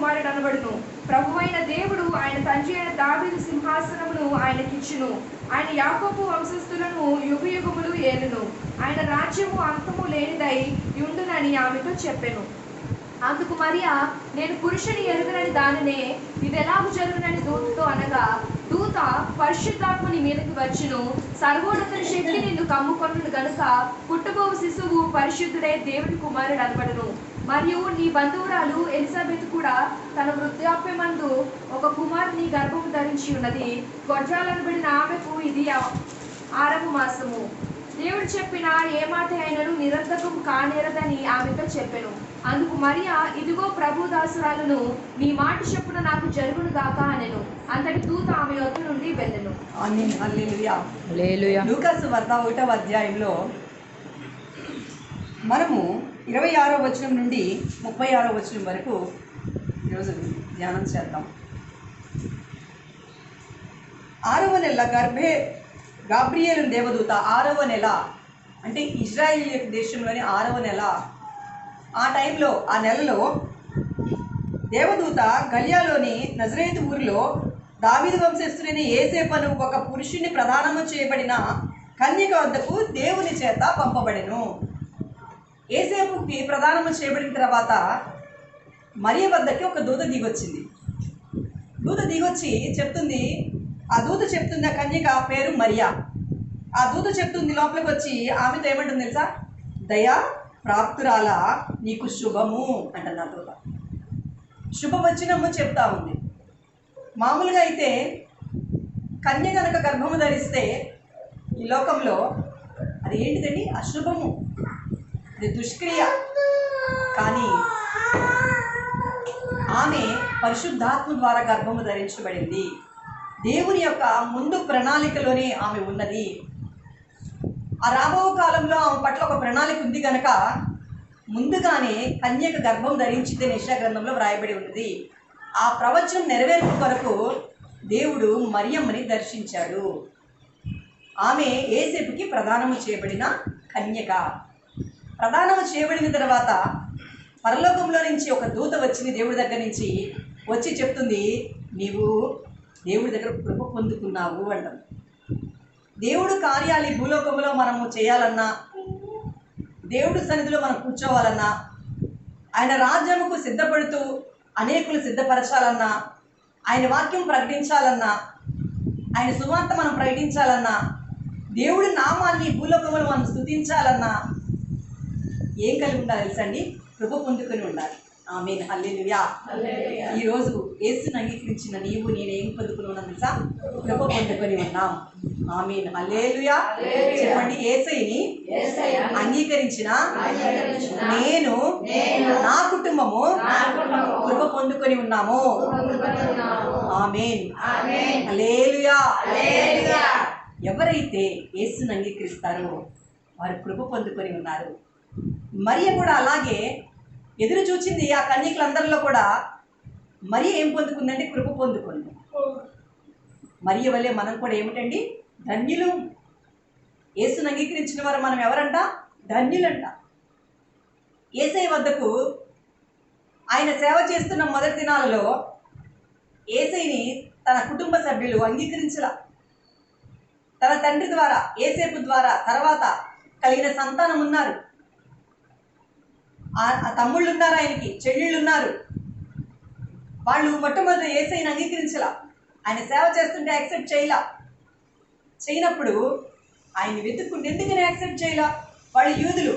కుమారుడు అనబడును. ప్రభువైన దేవుడు ఆయన తండ్రి అయిన దావీదు సింహాసనమును ఆయనకిచ్చును. ఆయన యాకోబు వంశస్థులను యుగయుగములు ఏలును. ఆయన రాజ్యము అంతము లేనిదై యుండునని ఆమెతో చెప్పెను. అందుకు మరియా, నేను పురుషుని ఎరుగనని దానినే, ఇదెలాగు జరుగునని దూతతో అనగా, దూత, పరిశుద్ధాత్మ నీ మీదకి వచ్చును, సర్వోన్నతుని శక్తి నిన్ను కమ్ముకొనును గనుక పుట్టబోవు శిశువు పరిశుద్ధుడే దేవుని కుమారుడు అనబడును. మరియు నీ బంధువురాలు ఎలిజబెత్ కూడా తన వృద్ధాప్యమందు ఒక కుమారుని గర్భము ధరించి ఉన్నది. గొడ్రాలనబడిన ఆమెకు ఇది 6వ మాసము. దేవుడు చెప్పిన ఏ మాట అయినను నిరర్ధకం కానేరదని ఆమెతో చెప్పెను. అందుకు మరియా, ఇదిగో ప్రభు దాసురాలను, నీ మాట చెప్పున నాకు జరుగును గాక అనెను. అంతటి దూత ఆమె యొద్ద నుండి వెళ్ళెను. ఆమేన్. హల్లెలూయా. హల్లెలూయా. లూకాసు వార్త 1వ అధ్యాయంలో మనము 26వ వచనం నుండి 36వ వచనం వరకు ఈరోజు ధ్యానం చేద్దాం. 6వ నెల గాబ్రియేలు దేవదూత 6వ నెల అంటే ఇజ్రాయిల్ దేశంలోని 6వ నెల, ఆ టైంలో ఆ నెలలో దేవదూత గలియాలోని నజరేతు ఊరిలో దావీదు వంశస్థుడైన యోసేపు అను ఒక పురుషుని ప్రదానము చేయబడిన కన్యక వద్దకు దేవుని చేత పంపబడెను. యోసేపుకి ప్రదానము చేయబడిన తర్వాత మరియ వద్దకి ఒక దూత దిగొచ్చింది. దూత దిగొచ్చి చెప్తుంది, ఆ దూత చెప్తుంది, ఆ కన్యక పేరు మరియా. ఆ దూత చెప్తుంది లోపలికి వచ్చి ఆమెతో ఏమంటుంది తెలుసా? దయా ప్రాప్తురాల, నీకు శుభము అంటుంది ఆ దూత. శుభవచనము చెప్తా ఉంది. మామూలుగా అయితే కన్య కనుక గర్భము ధరిస్తే ఈ లోకంలో అది ఏంటిదండి? అశుభము, అది దుష్క్రియ. కానీ ఆమె పరిశుద్ధాత్మ ద్వారా గర్భము ధరించబడింది. దేవుని యొక్క ముందు ప్రణాళికలోనే ఆమె ఉన్నది. ఆ రాబో కాలంలో ఆమె పట్ల ఒక ప్రణాళిక ఉంది కనుక ముందుగానే కన్యక గర్భం ధరించితే యెషయా గ్రంథంలో వ్రాయబడి ఉన్నది. ఆ ప్రవచనం నెరవేర్పు కొరకు దేవుడు మరియమ్మని దర్శించాడు. ఆమె యోసేపుకి ప్రదానము చేయబడిన కన్యక. ప్రదానము చేయబడిన తర్వాత పరలోకంలో నుంచి ఒక దూత వచ్చింది, దేవుడి దగ్గర నుంచి వచ్చి చెప్తుంది, నీవు దేవుడి దగ్గర కృప పొందుకున్నావు అంటాం. దేవుడు కార్యాలు ఈ భూలోకంలో మనము చేయాలన్నా, దేవుడి సన్నిధిలో మనం కూర్చోవాలన్నా, ఆయన రాజ్యముకు సిద్ధపడుతూ అనేకులు సిద్ధపరచాలన్నా, ఆయన వాక్యం ప్రకటించాలన్నా, ఆయన సువార్త మనం ప్రకటించాలన్నా, దేవుడి నామాన్ని భూలోకంలో మనం స్తుతించాలన్నా ఏం కలిగి ఉండాలి తెలుసండి? కృప పొందుకొని ఉండాలి. ఆమేన్. హల్లెలూయా. ఈరోజు యేసుని అంగీకరించిన నీవు నేను ఏం పొందుకుని ఉన్నాను తెలుసా? కృప పొందుకొని ఉన్నాం. ఆమేన్. హల్లెలూయా. చెప్పండి, యేసయ్యని అంగీకరించిన నేను నా కుటుంబము కృప పొందుకొని ఉన్నాము. ఆమేన్. హల్లెలూయా. ఎవరైతే యేసుని అంగీకరిస్తారో వారు కృప పొందుకొని ఉన్నారు. మరియ కూడా అలాగే ఎదురు చూచింది. ఆ కన్యకులందరిలో కూడా మరియ ఏం పొందుకుందంటే కృప పొందుకుంది. మరియ వల్లే మనం కూడా ఏమిటండి? ధన్యులు. యేసుని అంగీకరించిన వారు మనం ఎవరంట? ధన్యులంట. యేసయ్య వద్దకు ఆయన సేవ చేస్తున్న మొదటి దినాలలో యేసయ్యని తన కుటుంబ సభ్యులు అంగీకరించలా. తన తండ్రి ద్వారా, యోసేపు ద్వారా తర్వాత కలిగిన సంతానం ఉన్నారు. ఆ తమ్ముళ్ళు ఉన్నారు, ఆయనకి చెల్లెళ్ళు ఉన్నారు. వాళ్ళు మొట్టమొదటి యేసయ్యని అంగీకరించలా. ఆయన సేవ చేస్తుంటే యాక్సెప్ట్ చేయలా. చేయనప్పుడు ఆయన వెతుక్కుంటే ఎందుకని యాక్సెప్ట్ చేయలా? వాళ్ళు యూదులు.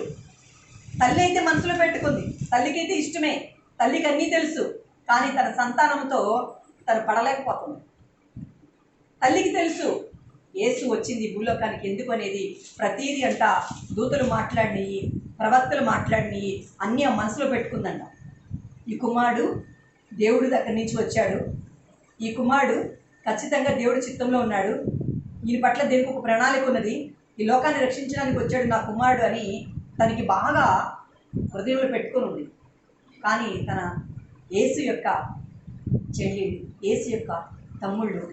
తల్లి అయితే మనసులో పెట్టుకుంది, తల్లికైతే ఇష్టమే, తల్లికి అన్నీ తెలుసు. కానీ తన సంతానంతో తను పడలేకపోతుంది. తల్లికి తెలుసు యేసు వచ్చింది భూలోకానికి ఎందుకు అనేది. ప్రతీది అంట దూతలు మాట్లాడినవి, ప్రవక్తలు మాట్లాడినవి అన్నీ ఆ మనసులో పెట్టుకుందంట. ఈ కుమారుడు దేవుడి దగ్గర నుంచి వచ్చాడు, ఈ కుమారుడు ఖచ్చితంగా దేవుడి చిత్తంలో ఉన్నాడు, ఈయన పట్ల దేవుడికి ఒక ప్రణాళిక ఉన్నది, ఈ లోకాన్ని రక్షించడానికి వచ్చాడు నా కుమారుడు అని తనకి బాగా హృదయంలో పెట్టుకొని ఉంది. కానీ తన యేసు యొక్క చెల్లి, యేసు యొక్క తమ్ముళ్ళు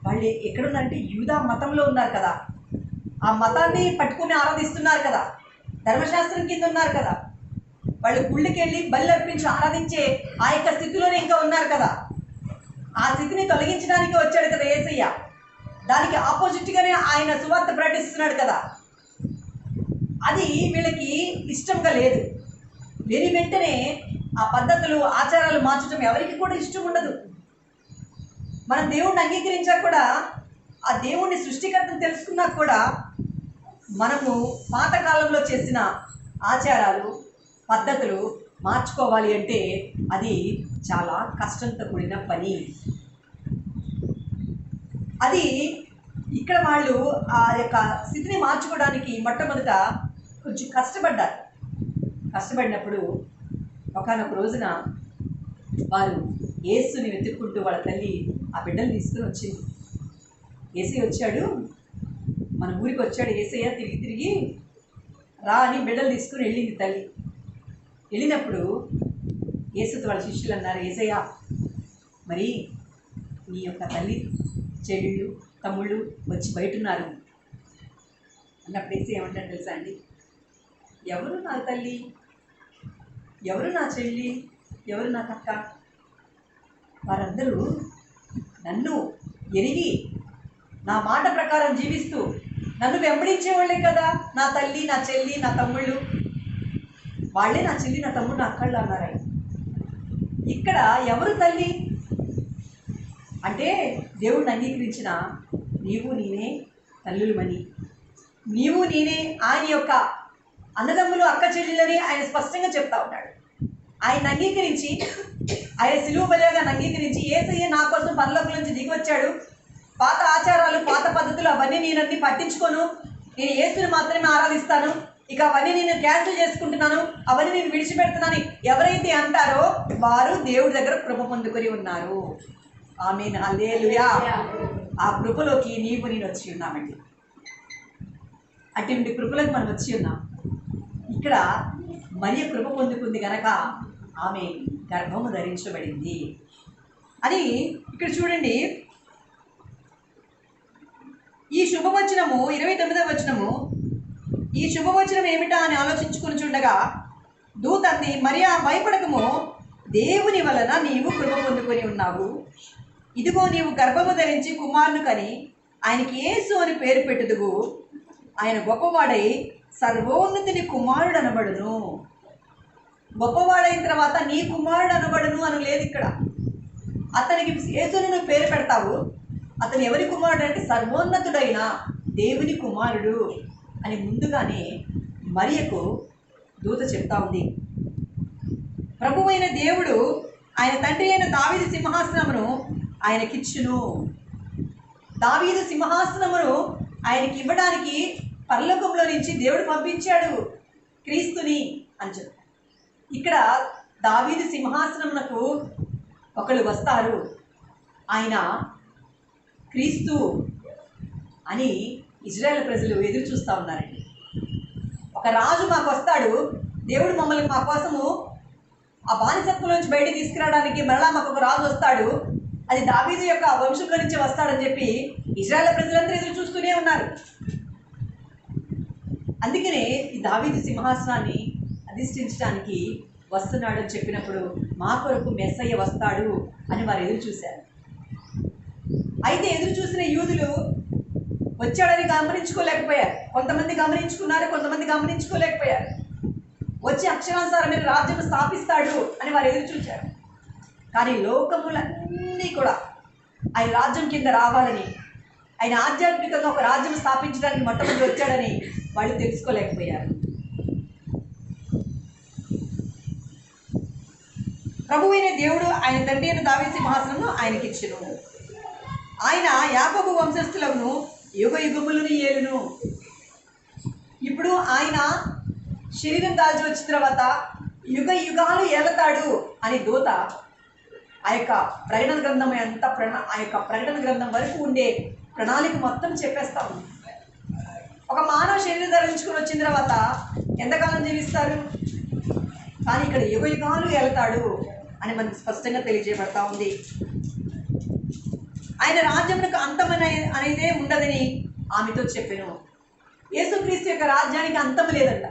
వాళ్ళు ఎక్కడున్నారంటే యూదా మతంలో ఉన్నారు కదా, ఆ మతాన్ని పట్టుకుని ఆరాధిస్తున్నారు కదా, ధర్మశాస్త్రం కింద ఉన్నారు కదా. వాళ్ళు గుళ్ళకెళ్ళి బలి అర్పించి ఆరాధించే ఆ యొక్క స్థితిలోనే ఇంకా ఉన్నారు కదా. ఆ స్థితిని తొలగించడానికి వచ్చాడు కదా యేసయ్య. దానికి ఆపోజిట్గానే ఆయన సువార్త ప్రకటిస్తున్నాడు కదా. అది వీళ్ళకి ఇష్టంగా లేదు. లేని వెంటనే ఆ పద్ధతులు ఆచారాలు మార్చడం ఎవరికి కూడా ఇష్టం ఉండదు. మనం దేవుణ్ణి అంగీకరించాక కూడా, ఆ దేవుణ్ణి సృష్టికర్తను తెలుసుకున్నాక కూడా మనము పాతకాలంలో చేసిన ఆచారాలు పద్ధతులు మార్చుకోవాలి అంటే అది చాలా కష్టంతో కూడిన పని. అది ఇక్కడ వాళ్ళు ఆ యొక్క స్థితిని మార్చుకోవడానికి మొట్టమొదట కొంచెం కష్టపడ్డారు. కష్టపడినప్పుడు ఒకానొక రోజున వారు యేసుని వెతుక్కుంటూ వాళ్ళ తల్లి ఆ బిడ్డలు తీసుకుని వచ్చింది. యేసయ్య వచ్చాడు, మన ఊరికి వచ్చాడు యేసయ్య, తిరిగి తిరిగి రా అని బిడ్డలు తీసుకుని వెళ్ళింది తల్లి. వెళ్ళినప్పుడు యేసుతో వాళ్ళ శిష్యులు అన్నారు, యేసయ్య మరి నీ యొక్క తల్లి చెల్లెళ్ళు తమ్ముళ్ళు వచ్చి బయట ఉన్నారు అన్నప్పుడు యేసయ్య ఏమంటాడు తెలుసా అండి? ఎవరు నా తల్లి, ఎవరు నా చెల్లి, ఎవరు నా అక్క? వారందరూ నన్ను ఎరిగి నా మాట ప్రకారం జీవిస్తూ నన్ను వెంబడించేవాళ్ళే కదా. నా తల్లి, నా చెల్లి, నా తమ్ముళ్ళు వాళ్ళే నా చెల్లి, నా తమ్ముడు, నా అక్కళ్ళు అన్నారు. ఇక్కడ ఎవరు తల్లి అంటే దేవుడిని అంగీకరించిన నీవు నేనే తల్లులమని, నీవు నేనే ఆయన యొక్క అన్నదమ్ములు అక్క చెల్లెలని ఆయన స్పష్టంగా చెప్తా ఉన్నాడు. ఆయన అంగీకరించి, ఆయన సిలువ బలిగా అంగీకరించి యేసయ్య నా కోసం పరలోకం నుంచి దిగి వచ్చాడు. పాత ఆచారాలు పాత పద్ధతులు అవన్నీ నేనన్నీ పట్టించుకోను, నేను యేసుని మాత్రమే ఆరాధిస్తాను, ఇక అవన్నీ నేను క్యాన్సిల్ చేసుకుంటున్నాను, అవన్నీ నేను విడిచిపెడుతున్నాను ఎవరైతే అంటారో వారు దేవుడి దగ్గర కృప పొందుకొని ఉన్నారు. ఆమేన్, హల్లెలూయా. ఆ కృపలోకి నీవు నేను వచ్చి ఉన్నామండి. అటువంటి కృపలోకి మనం వచ్చి ఉన్నాం. ఇక్కడ మరియ కృప పొందుకుంది కనుక ఆమె గర్భము ధరించబడింది అని ఇక్కడ చూడండి. ఈ శుభవచనము 29వ వచనము, ఈ శుభవచనం ఏమిటా అని ఆలోచించుకుని చూడగా దూత అంది, మరియా భయపడకము, దేవుని వలన నీవు కృప పొందుకొని ఉన్నావు. ఇదిగో నీవు గర్భము ధరించి కుమారుని కని ఆయనకి యేసు అని పేరు పెట్టుదువు. ఆయన గొప్పవాడై సర్వోన్నతిని కుమారుడు అనబడును. గొప్పవాడైన తర్వాత నీ కుమారుడు అనబడును అని లేదు ఇక్కడ. అతనికి యేసుని నువ్వు పేరు పెడతావు. అతను ఎవరి కుమారుడు అంటే సర్వోన్నతుడైన దేవుని కుమారుడు అని ముందుగానే మరియకు దూత చెప్తా ఉంది. ప్రభువైన దేవుడు ఆయన తండ్రి అయిన దావీదు సింహాసనమును ఆయనకిచ్చును. దావీదు సింహాసనమును ఆయనకి ఇవ్వడానికి పరలోకంలో నుంచి దేవుడు పంపించాడు క్రీస్తుని అని చెప్పి. ఇక్కడ దావీదు సింహాసనమునకు ఒకళ్ళు వస్తారు, ఆయన క్రీస్తు అని ఇజ్రాయేల్ ప్రజలు ఎదురు చూస్తూ ఉన్నారండి. ఒక రాజు మాకు వస్తాడు, దేవుడు మమ్మల్ని మా కోసము ఆ బానిసత్వం నుంచి బయటికి తీసుకురావడానికి మరలా మాకు ఒక రాజు వస్తాడు, అది దావీదు యొక్క వంశంలో నుంచి వస్తాడని చెప్పి ఇజ్రాయేల్ ప్రజలందరూ ఎదురు చూస్తూనే ఉన్నారు. అందుకనే ఈ దావీదు సింహాసనాన్ని అధిష్ఠించడానికి వస్తున్నాడు అని చెప్పినప్పుడు మా కొరకు మెస్సయ్య వస్తాడు అని వారు ఎదురు చూశారు. అయితే ఎదురు చూసిన యూదులు వచ్చాడని గమనించుకోలేకపోయారు. కొంతమంది గమనించుకున్నారు, కొంతమంది గమనించుకోలేకపోయారు. వచ్చి అక్షరానుసారమైన రాజ్యం స్థాపిస్తాడు అని వారు ఎదురు చూశారు. కానీ లోకములన్నీ కూడా ఆయన రాజ్యం కింద రావాలని, ఆయన ఆధ్యాత్మికంగా ఒక రాజ్యం స్థాపించడానికి మొట్టమొదటి వచ్చాడని వాళ్ళు తెలుసుకోలేకపోయారు. ప్రభువైన దేవుడు ఆయన తండ్రి అయిన దావీదు సింహాసనమును ఆయనకిచ్చెను. ఆయన యాకోబు వంశస్థులను యుగ యుగములను ఏలును. ఇప్పుడు ఆయన శరీరం దాల్చి వచ్చిన తర్వాత యుగ యుగాలు ఏలతాడు అని దూత ఆ యొక్క ప్రకటన గ్రంథం ఆ యొక్క ప్రకటన గ్రంథం వరకు ఉండే ప్రణాళిక మొత్తం చెప్పేస్తా ఉంది. ఒక మానవ శరీరం ధరించుకుని వచ్చిన తర్వాత ఎంతకాలం జీవిస్తారు, కానీ ఇక్కడ యుగ యుగాలు ఏలతాడు అని మనకు స్పష్టంగా తెలియజేయబడతా ఉంది. ఆయన రాజ్యమునకు అంతం అనేదే ఉండదని ఆమెతో చెప్పాను. యేసుక్రీస్తు యొక్క రాజ్యానికి అంతం లేదంట.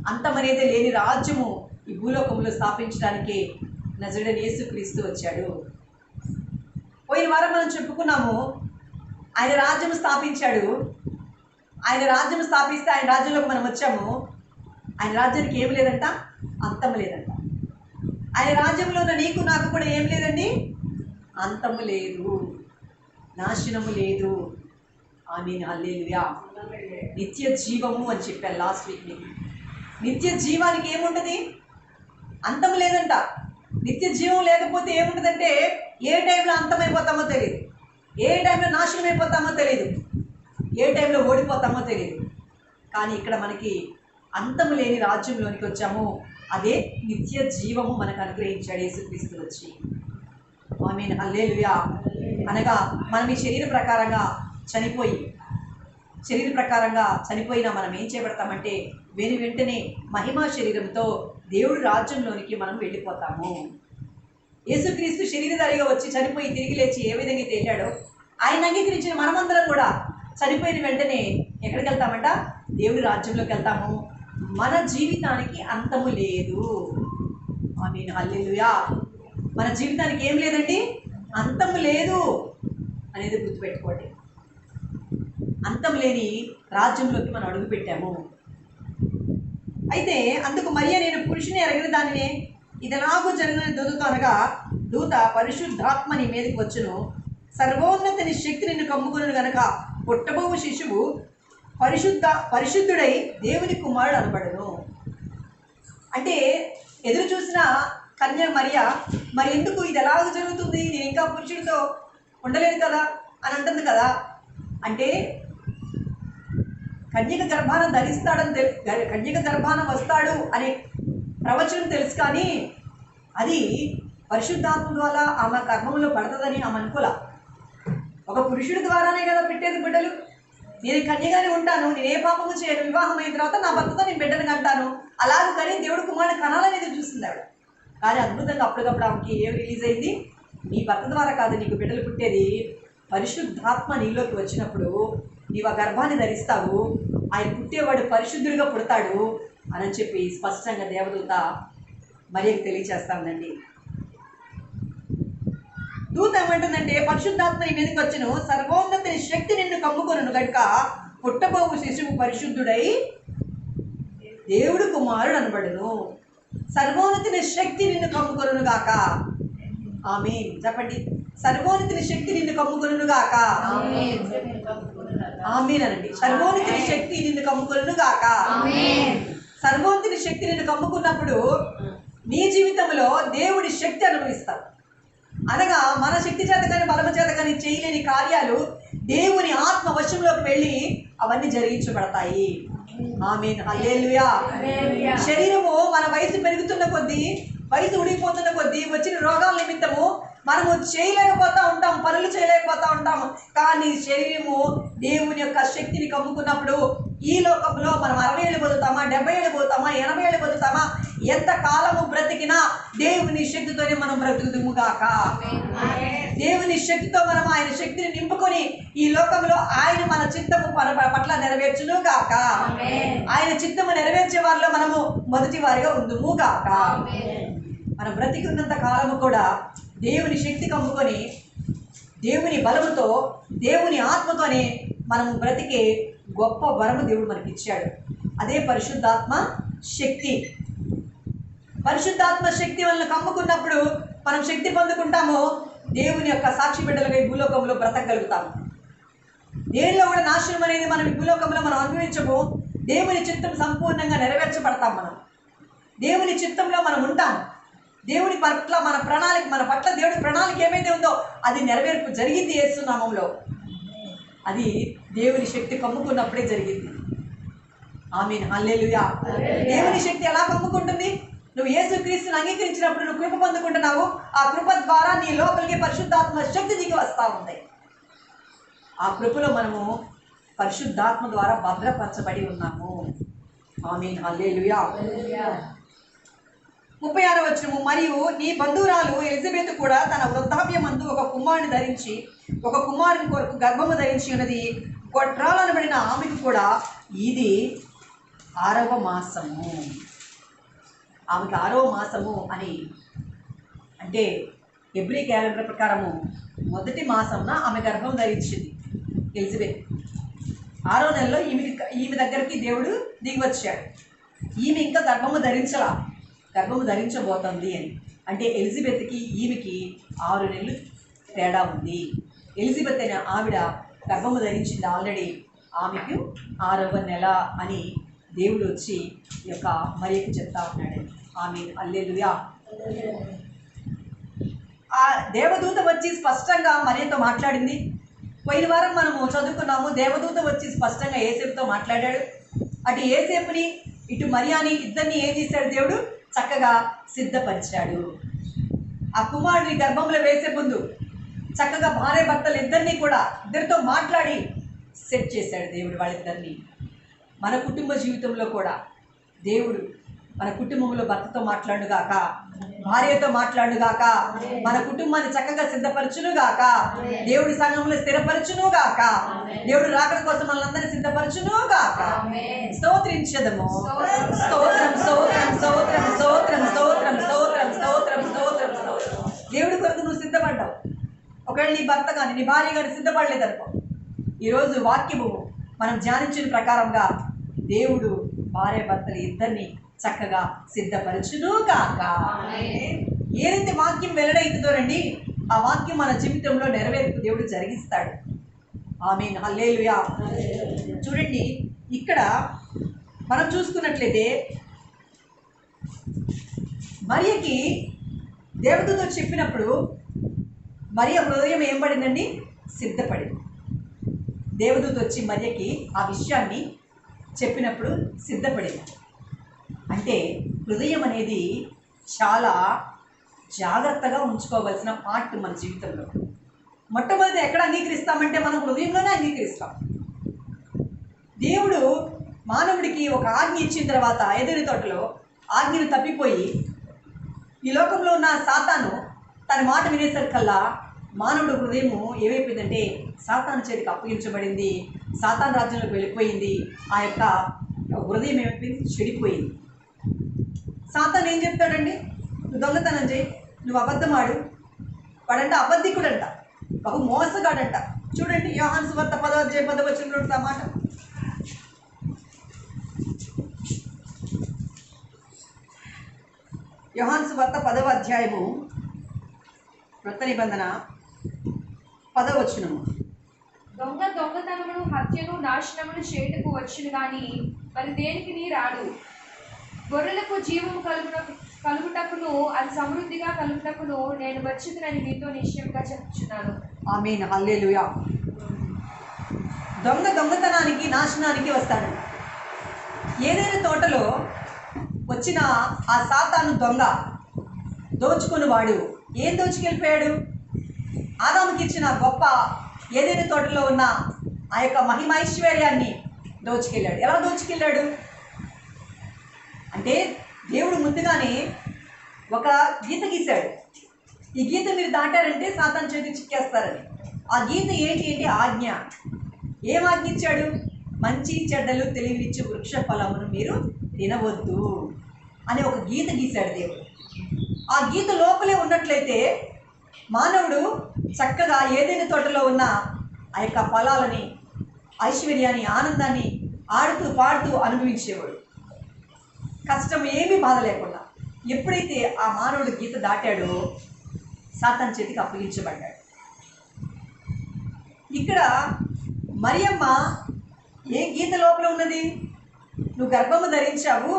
అంతం అనేది లేని రాజ్యము ఈ భూలోకంలో స్థాపించడానికి నజరేయుడైన యేసుక్రీస్తు వచ్చాడు. పోయిన వారం మనం చెప్పుకున్నాము, ఆయన రాజ్యం స్థాపించాడు. ఆయన రాజ్యం స్థాపిస్తే ఆయన రాజ్యంలోకి మనం వచ్చాము. ఆయన రాజ్యానికి ఏమి లేదంట, అంతం లేదంట. ఆయన రాజ్యంలో ఉన్న నీకు నాకు కూడా ఏం లేదండి, అంతము లేదు, నాశనము లేదు. ఆమేన్, హల్లెలూయా. నిత్య జీవము అని చెప్పాను లాస్ట్ వీక్ నీకు. నిత్య జీవానికి ఏముంటుంది, అంతం లేదంట. నిత్య జీవం లేకపోతే ఏముంటుందంటే ఏ టైంలో అంతమైపోతామో తెలియదు, ఏ టైంలో నాశనం అయిపోతామో తెలియదు, ఏ టైంలో ఓడిపోతామో తెలియదు. కానీ ఇక్కడ మనకి అంతము లేని రాజ్యంలోనికి వచ్చాము. అదే నిత్య జీవము మనకు అనుగ్రహించాడు యేసుక్రీస్తు వచ్చి. ఆమేన్, హల్లెలూయా. అనగా మనం ఈ శరీర ప్రకారంగా చనిపోయినా మనం ఏం చేయబడతామంటే వెంటనే మహిమా శరీరంతో దేవుడి రాజ్యంలోనికి మనం వెళ్ళిపోతాము. యేసుక్రీస్తు శరీరధారిగా వచ్చి చనిపోయి తిరిగి లేచి ఏ విధంగా అయితే వెళ్ళాడో ఆయన అంగీకరించిన మనమందరం కూడా చనిపోయిన వెంటనే ఎక్కడికి వెళ్తామంట, దేవుడి రాజ్యంలోకి వెళ్తాము. మన జీవితానికి అంతము లేదు. ఆమేన్, హల్లెలూయా. మన జీవితానికి ఏం లేదండి, అంతము లేదు అనేది గుర్తుపెట్టుకోండి. అంతం లేని రాజ్యంలోకి మనం అడుగు పెట్టాము. అయితే అందుకు మరియ నేను పురుషుని ఎరగిన దానినే ఇది ఎలాగూ జరిగిన దూతతో అనగా, దూత పరిశుద్ధాత్మ నీ మీదకి వచ్చును, సర్వోన్నతిని శక్తి నిన్ను కమ్ముకును గనక పుట్టబోవు శిశువు పరిశుద్ధుడై దేవుని కుమారుడు అనబడును. అంటే ఎదురు చూసిన కన్య మరియ మరి ఎందుకు ఇది ఎలాగ జరుగుతుంది, నేను ఇంకా పురుషుడితో ఉండలేదు కదా అని అంటుంది కదా. అంటే కన్యక గర్భాన ధరిస్తాడని కన్యక గర్భాన వస్తాడు అనే ప్రవచనం తెలుసు, కానీ అది పరిశుద్ధాత్మ ద్వారా ఆమె గర్భంలో పడుతుందని ఆమె అనుకోల. ఒక పురుషుడి ద్వారానే కదా పెట్టేది బిడ్డలు. నేను కన్యగానే ఉంటాను, నేను ఏ పాపము చేయను, వివాహం అయిన తర్వాత నా భర్తతో నేను బిడ్డను కంటాను, అలాగే కానీ దేవుడు కుమారుని కనాలనేది చూసింది ఆవిడ. కానీ అద్భుతంగా అప్పటికప్పుడు ఆమెకి ఏం రిలీజ్ అయింది, నీ భర్త ద్వారా కాదు నీకు బిడ్డలు పుట్టేది, పరిశుద్ధాత్మ నీలోకి వచ్చినప్పుడు నీవు ఆ గర్భాన్ని ధరిస్తావు, ఆయన పుట్టేవాడు పరిశుద్ధుడిగా పుడతాడు అని చెప్పి స్పష్టంగా దేవదూత మరియకు తెలియచేస్తానండి. దూత ఏమంటుందంటే పరిశుద్ధాత్మ నీ మీదకి వచ్చును, సర్వోన్నతిని శక్తి నిన్ను కమ్ముకొనును గనుక పుట్టబోవు శిశువు పరిశుద్ధుడై దేవుడు కుమారుడు అనబడును. సర్వోన్నతిని శక్తి నిన్ను కమ్ముకొనును గాక. ఆమేన్ చెప్పండి. సర్వోన్నతిని శక్తి నిన్ను కమ్ముకొనును గాక. ఆమేన్ అనండి. సర్వోన్నతిని శక్తి నిన్ను కమ్ముకొనును గాక. సర్వోన్నతిని శక్తి నిన్ను కమ్ముకున్నప్పుడు నీ జీవితంలో దేవుడి శక్తి అనుభవిస్తావు. అనగా మన శక్తి చేత కానీ బలము చేత కానీ చేయలేని కార్యాలు దేవుని ఆత్మ వశంలోకి వెళ్ళి అవన్నీ జరిగించబడతాయి. ఆమేన్, హల్లెలూయా. శరీరము మన వయసు పెరుగుతున్న కొద్దీ, వయసు ఉడిగిపోతున్న కొద్దీ వచ్చిన రోగాల నిమిత్తము మనము చేయలేకపోతూ ఉంటాం, పనులు చేయలేకపోతూ ఉంటాము. కానీ శరీరము దేవుని యొక్క శక్తిని కమ్ముకున్నప్పుడు ఈ లోకంలో మనం 60 ఏళ్ళు బతుకుతామా, 70 ఏళ్ళు బతుకుతామా, 80 ఏళ్ళు బతుకుతామా, ఎంత కాలము బ్రతికినా దేవుని శక్తితోనే మనం బ్రతుకుదుముగాక. దేవుని శక్తితో మనం ఆయన శక్తిని నింపుకొని ఈ లోకంలో ఆయన మన చిత్తము పట్ల నెరవేర్చును గాక. ఆయన చిత్తము నెరవేర్చే వారిలో మనము మొదటి వారిగా ఉందుము గాక. మనం బ్రతికి ఉన్నంత కాలము కూడా దేవుని శక్తి కమ్ముకొని దేవుని బలముతో దేవుని ఆత్మతోనే మనము బ్రతికే గొప్ప వరము దేవుడు మనకి ఇచ్చాడు. అదే పరిశుద్ధాత్మ శక్తి. పరిశుద్ధాత్మ శక్తి వలన కమ్ముకున్నప్పుడు మనం శక్తి పొందుకుంటాము, దేవుని యొక్క సాక్షి బిడ్డలుగా ఈ భూలోకంలో బ్రతకగలుగుతాము. దేనిలో కూడా నాశనం అనేది మనం ఈ భూలోకంలో మనం అనుభవించము. దేవుని చిత్తం సంపూర్ణంగా నెరవేర్చబడతాం. మనం దేవుని చిత్తంలో మనం ఉంటాం. దేవుని పట్ల మన పట్ల దేవుడి ప్రణాళిక ఏమైతే ఉందో అది నెరవేర్పు జరిగింది యేసు నామములో. అది దేవుని శక్తి కమ్ముకున్నప్పుడే జరిగింది. ఆమేన్, హల్లెలూయా. దేవుని శక్తి ఎలా కమ్ముకుంటుంది? నువ్వు యేసుక్రీస్తుని అంగీకరించినప్పుడు నువ్వు కృప పొందుకుంటున్నావు. ఆ కృప ద్వారా నీ లోపలికి పరిశుద్ధాత్మ శక్తి దిగి వస్తూ ఉంది. ఆ కృపలో మనము పరిశుద్ధాత్మ ద్వారా భద్రపరచబడి ఉన్నాము. ఆమేన్, హల్లెలూయా. 36వ వచనము, మరియు నీ బంధువురాలు ఎలిజబెత్ కూడా తన వృద్ధాప్యమందు ఒక కుమారుని కొరకు గర్భము ధరించి ఉన్నది. గొడ్రాలనబడిన ఆమెకు కూడా ఇది 6వ మాసము. ఆమెకు 6వ మాసము అని అంటే హెబ్రీ క్యాలెండర్ ప్రకారము మొదటి మాసంన ఆమె గర్భం ధరించింది ఎలిజబెత్. 6వ నెలలో ఈమె దగ్గరికి దేవుడు దిగి వచ్చాడు. ఈమె ఇంకా గర్భము ధరించబోతుంది అని అంటే ఎలిజబెత్కి ఈమెకి 6 నెలలు తేడా ఉంది. ఎలిజబెత్ అనే ఆవిడ గర్భము ధరించింది ఆల్రెడీ, ఆమెకు 6వ నెల అని దేవుడు వచ్చి ఈ యొక్క మరియకు చెప్తా ఉన్నాడు. ఆమె హల్లెలూయా. ఆ దేవదూత వచ్చి స్పష్టంగా మరియతో మాట్లాడింది. పోయిన వారం మనము చదువుకున్నాము, దేవదూత వచ్చి స్పష్టంగా యేసేపుతో మాట్లాడాడు. అటు యేసేపుని ఇటు మరియాని ఇద్దరిని ఏం చేశాడు దేవుడు? చక్కగా సిద్ధపరిచాడు. ఆ కుమారుడిని గర్భంలో వేసే ముందు చక్కగా భార్య భర్తలు ఇద్దరితో మాట్లాడి సెట్ చేశాడు దేవుడు వాళ్ళిద్దరిని. మన కుటుంబ జీవితంలో కూడా దేవుడు మన కుటుంబంలో భర్తతో మాట్లాడుగాక, భార్యతో మాట్లాడుగాక, మన కుటుంబాన్ని చక్కగా సిద్ధపరచునుగాక, దేవుడి సంఘంలో స్థిరపరచునుగాక, దేవుడు రాకడ కోసం మనందరినీ సిద్ధపరచునుగాక. స్తోత్రించదము. స్తోత్రం స్తోత్రం స్తోత్రం స్తోత్రం స్తోత్రం స్తోత్రం స్తోత్రం స్తోత్రం స్తోత్రం. దేవుడి కొరకు నువ్వు సిద్ధపడ్డావు. ఒకవేళ నీ భర్త కానీ నీ భార్య కానీ సిద్ధపడలేదనుకో, ఈరోజు వాక్యము మనం ధ్యానించిన ప్రకారంగా దేవుడు భార్య భర్తలు ఇద్దరిని చక్కగా సిద్ధపరచును కాక. ఏ రీతి వాక్యం వెల్లడైతుందో రండి, ఆ వాక్యం మన జీవితంలో నెరవేర్పు దేవుడు జరిగిస్తాడు. ఆమేన్, హల్లెలూయా. చూడండి, ఇక్కడ మనం చూసుకున్నట్లయితే మరియకి దేవదూత చెప్పినప్పుడు మరియ హృదయం ఏం పడిందండి? సిద్ధపడింది. దేవదూత వచ్చి మరియకి ఆ విషయాన్ని చెప్పినప్పుడు సిద్ధపడింది. అంటే హృదయం అనేది చాలా జాగ్రత్తగా ఉంచుకోవాల్సిన పార్ట్ మన జీవితంలో. మొట్టమొదటి ఎక్కడ అంగీకరిస్తామంటే మనం హృదయంలోనే అంగీకరిస్తాం. దేవుడు మానవుడికి ఒక ఆజ్ఞ ఇచ్చిన తర్వాత ఏదైనా తోటలో ఆజ్ఞను తప్పిపోయి ఈ లోకంలో ఉన్న సాతాను తన మాట వినేసరికల్లా మానవుడు హృదయము ఏమైపోయిందంటే సాతాను చేతికి అప్పగించబడింది, సాతాను రాజ్యంలోకి వెళ్ళిపోయింది. ఆ యొక్క హృదయం ఏమైపోయింది? చెడిపోయింది. సాతాను ఏం చెప్తాడండి? నువ్వు దొంగతనం చేయి, నువ్వు అబద్ధం ఆడు. వాడంట అబద్ధికుడంట, బహు మోసగాడంట. చూడండి, యోహాను సువార్త 10వ మాట. యోహాను సువార్త 10వ అధ్యాయము క్రొత్త నిబంధన 10వ వచనము. దొంగతనమును హత్యను నాశనమును చేయుటకు వచ్చును గాని మరి దేనికి నీ రాడు. గొర్రెలకు జీవము కలుగుటకును అది సమృద్ధిగా కలుగుటకును నేను వచ్చిందని మీతో నిశ్చయంగా చెప్తున్నాను. ఆమేన్, హల్లెలూయా. దొంగతనానికి నాశనానికి వస్తాడు. ఏదైనా తోటలో వచ్చిన ఆ సాతాను దొంగ దోచుకుని వాడు ఏం దోచుకెళ్ళిపోయాడు? ఆదాముకి ఇచ్చిన గొప్ప ఏదైనా తోటలో ఉన్న ఆ యొక్క మహిమైశ్వర్యాన్ని దోచుకెళ్ళాడు. ఎలా దోచుకెళ్ళాడు అంటే దేవుడు ముందుగానే ఒక గీత గీశాడు. ఈ గీత మీరు దాటారంటే సాతాను చేతికి చిక్కేస్తారని. ఆ గీత ఏంటి అంటే ఆజ్ఞ. ఏం ఆజ్ఞ ఇచ్చాడు? మంచి చెడ్డలు తెలివినిచ్చు వృక్ష ఫలమును మీరు తినవద్దు అని ఒక గీత గీశాడు దేవుడు. ఆ గీత లోపలే ఉన్నట్లయితే మానవుడు చక్కగా ఏదైనా తోటలో ఉన్న ఆ యొక్క ఫలాలని, ఐశ్వర్యాన్ని, ఆనందాన్ని ఆడుతూ పాడుతూ అనుభవించేవాడు, కష్టం ఏమీ బాధ లేకుండా. ఎప్పుడైతే ఆ మానవుడు గీత దాటాడో సాతాను చేతికి అప్పగించబడ్డాడు. ఇక్కడ మరియమ్మ ఏ గీత లోపల ఉన్నది? నువ్వు గర్భము ధరించావు,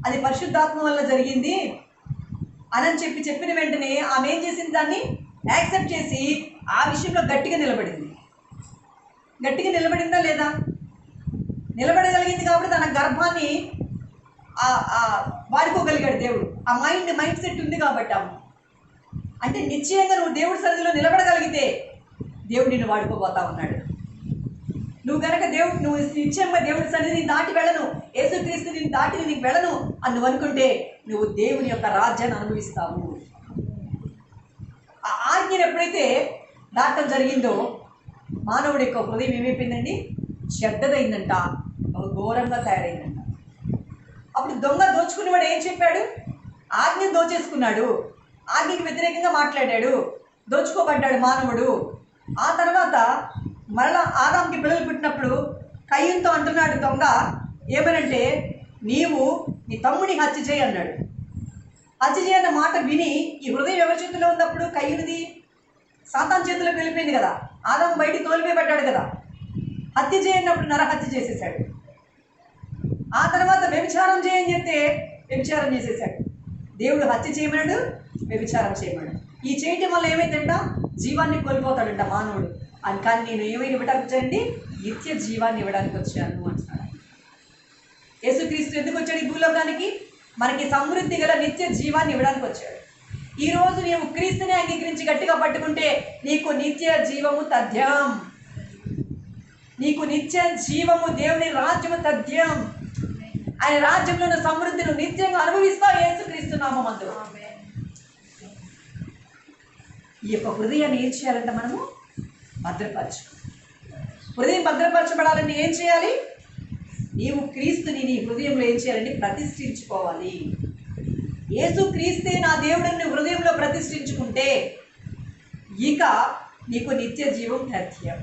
అది పరిశుద్ధాత్మ వల్ల జరిగింది అని చెప్పిన వెంటనే ఆమె ఏం చేసింది? దాన్ని యాక్సెప్ట్ చేసి ఆ విషయంలో గట్టిగా నిలబడింది. గట్టిగా నిలబడిందా లేదా? నిలబడగలిగింది కాబట్టి తన గర్భాన్ని వాడుకోగలిగాడు దేవుడు. ఆ మైండ్ సెట్ ఉంది కాబట్టి అంటే నిశ్చయంగా నువ్వు దేవుడి సన్నిధిలో నిలబడగలిగితే దేవుడు నిన్ను వాడుకోబోతా ఉన్నాడు. నువ్వు కనుక నువ్వు నిశ్చయంగా దేవుడి సన్నిధిని దాటి వెళ్ళను, యేసుక్రీస్తు నేను దాటి నీకు వెళ్ళను అని నువ్వు అనుకుంటే నువ్వు దేవుని యొక్క రాజ్యాన్ని అనుభవిస్తావు. ఆ ఆజ్ఞను ఎప్పుడైతే దాటం జరిగిందో మానవుడి యొక్క హృదయం ఏమైపోయిందండి? చెడ్డదైందంట, ఘోరంగా తయారైందంట. అప్పుడు దొంగ దోచుకునేవాడు ఏం చెప్పాడు? ఆజ్ఞ దోచేసుకున్నాడు, ఆజ్ఞకి వ్యతిరేకంగా మాట్లాడాడు, దోచుకోబడ్డాడు మానవుడు. ఆ తర్వాత మరలా ఆదాంకి పిల్లలు పుట్టినప్పుడు కయ్యంతో అంటున్నాడు దొంగ ఏమనంటే, నీవు నీ తమ్ముని హత్య చేయి అన్నాడు. హత్య చేయన్న మాట విని ఈ హృదయం ఎవరి చేతిలో ఉన్నప్పుడు? కయ్యునిది. సాతాను చేతిలోకి వెళ్ళిపోయింది కదా, ఆదాం బయటికి తోలిపోయబడ్డాడు కదా. హత్య చేయనప్పుడు నరహత్య చేసేసాడు. ఆ తర్వాత వ్యభిచారం చేయని చెప్తే వ్యభిచారం చేసేసాడు. దేవుడు హత్య చేయమన్నాడు, వ్యభిచారం చేయమన్నాడు. ఈ చేయటం వల్ల ఏమైందంట? జీవాన్ని కోల్పోతాడంట మానవుడు. అని కానీ నేను ఏమైనా ఇవ్వడానికి వచ్చానండి? నిత్య జీవాన్ని ఇవ్వడానికి వచ్చాను అంటున్నాడు. యేసుక్రీస్తు ఎందుకు వచ్చాడు ఈ భూలోకానికి? మనకి సమృద్ధి గల నిత్య జీవాన్ని ఇవ్వడానికి వచ్చాడు. ఈరోజు నీవు క్రీస్తుని అంగీకరించి గట్టిగా పట్టుకుంటే నీకు నిత్య జీవము తథ్యం. నీకు నిత్య జీవము, దేవుని రాజ్యము తథ్యం. ఆయన రాజ్యంలో ఉన్న సమృద్ధిని నిత్యంగా అనుభవిస్తావు యేసుక్రీస్తు నామమందు. ఈ యొక్క హృదయాన్ని ఏం చేయాలంటే మనము భద్రపరచు. హృదయం భద్రపరచబడాలంటే ఏం చేయాలి? నీవు క్రీస్తుని నీ హృదయంలో ఏం చేయాలంటే ప్రతిష్ఠించుకోవాలి. యేసుక్రీస్తే నా దేవుడిని హృదయంలో ప్రతిష్ఠించుకుంటే ఇక నీకు నిత్య జీవం తథ్యం.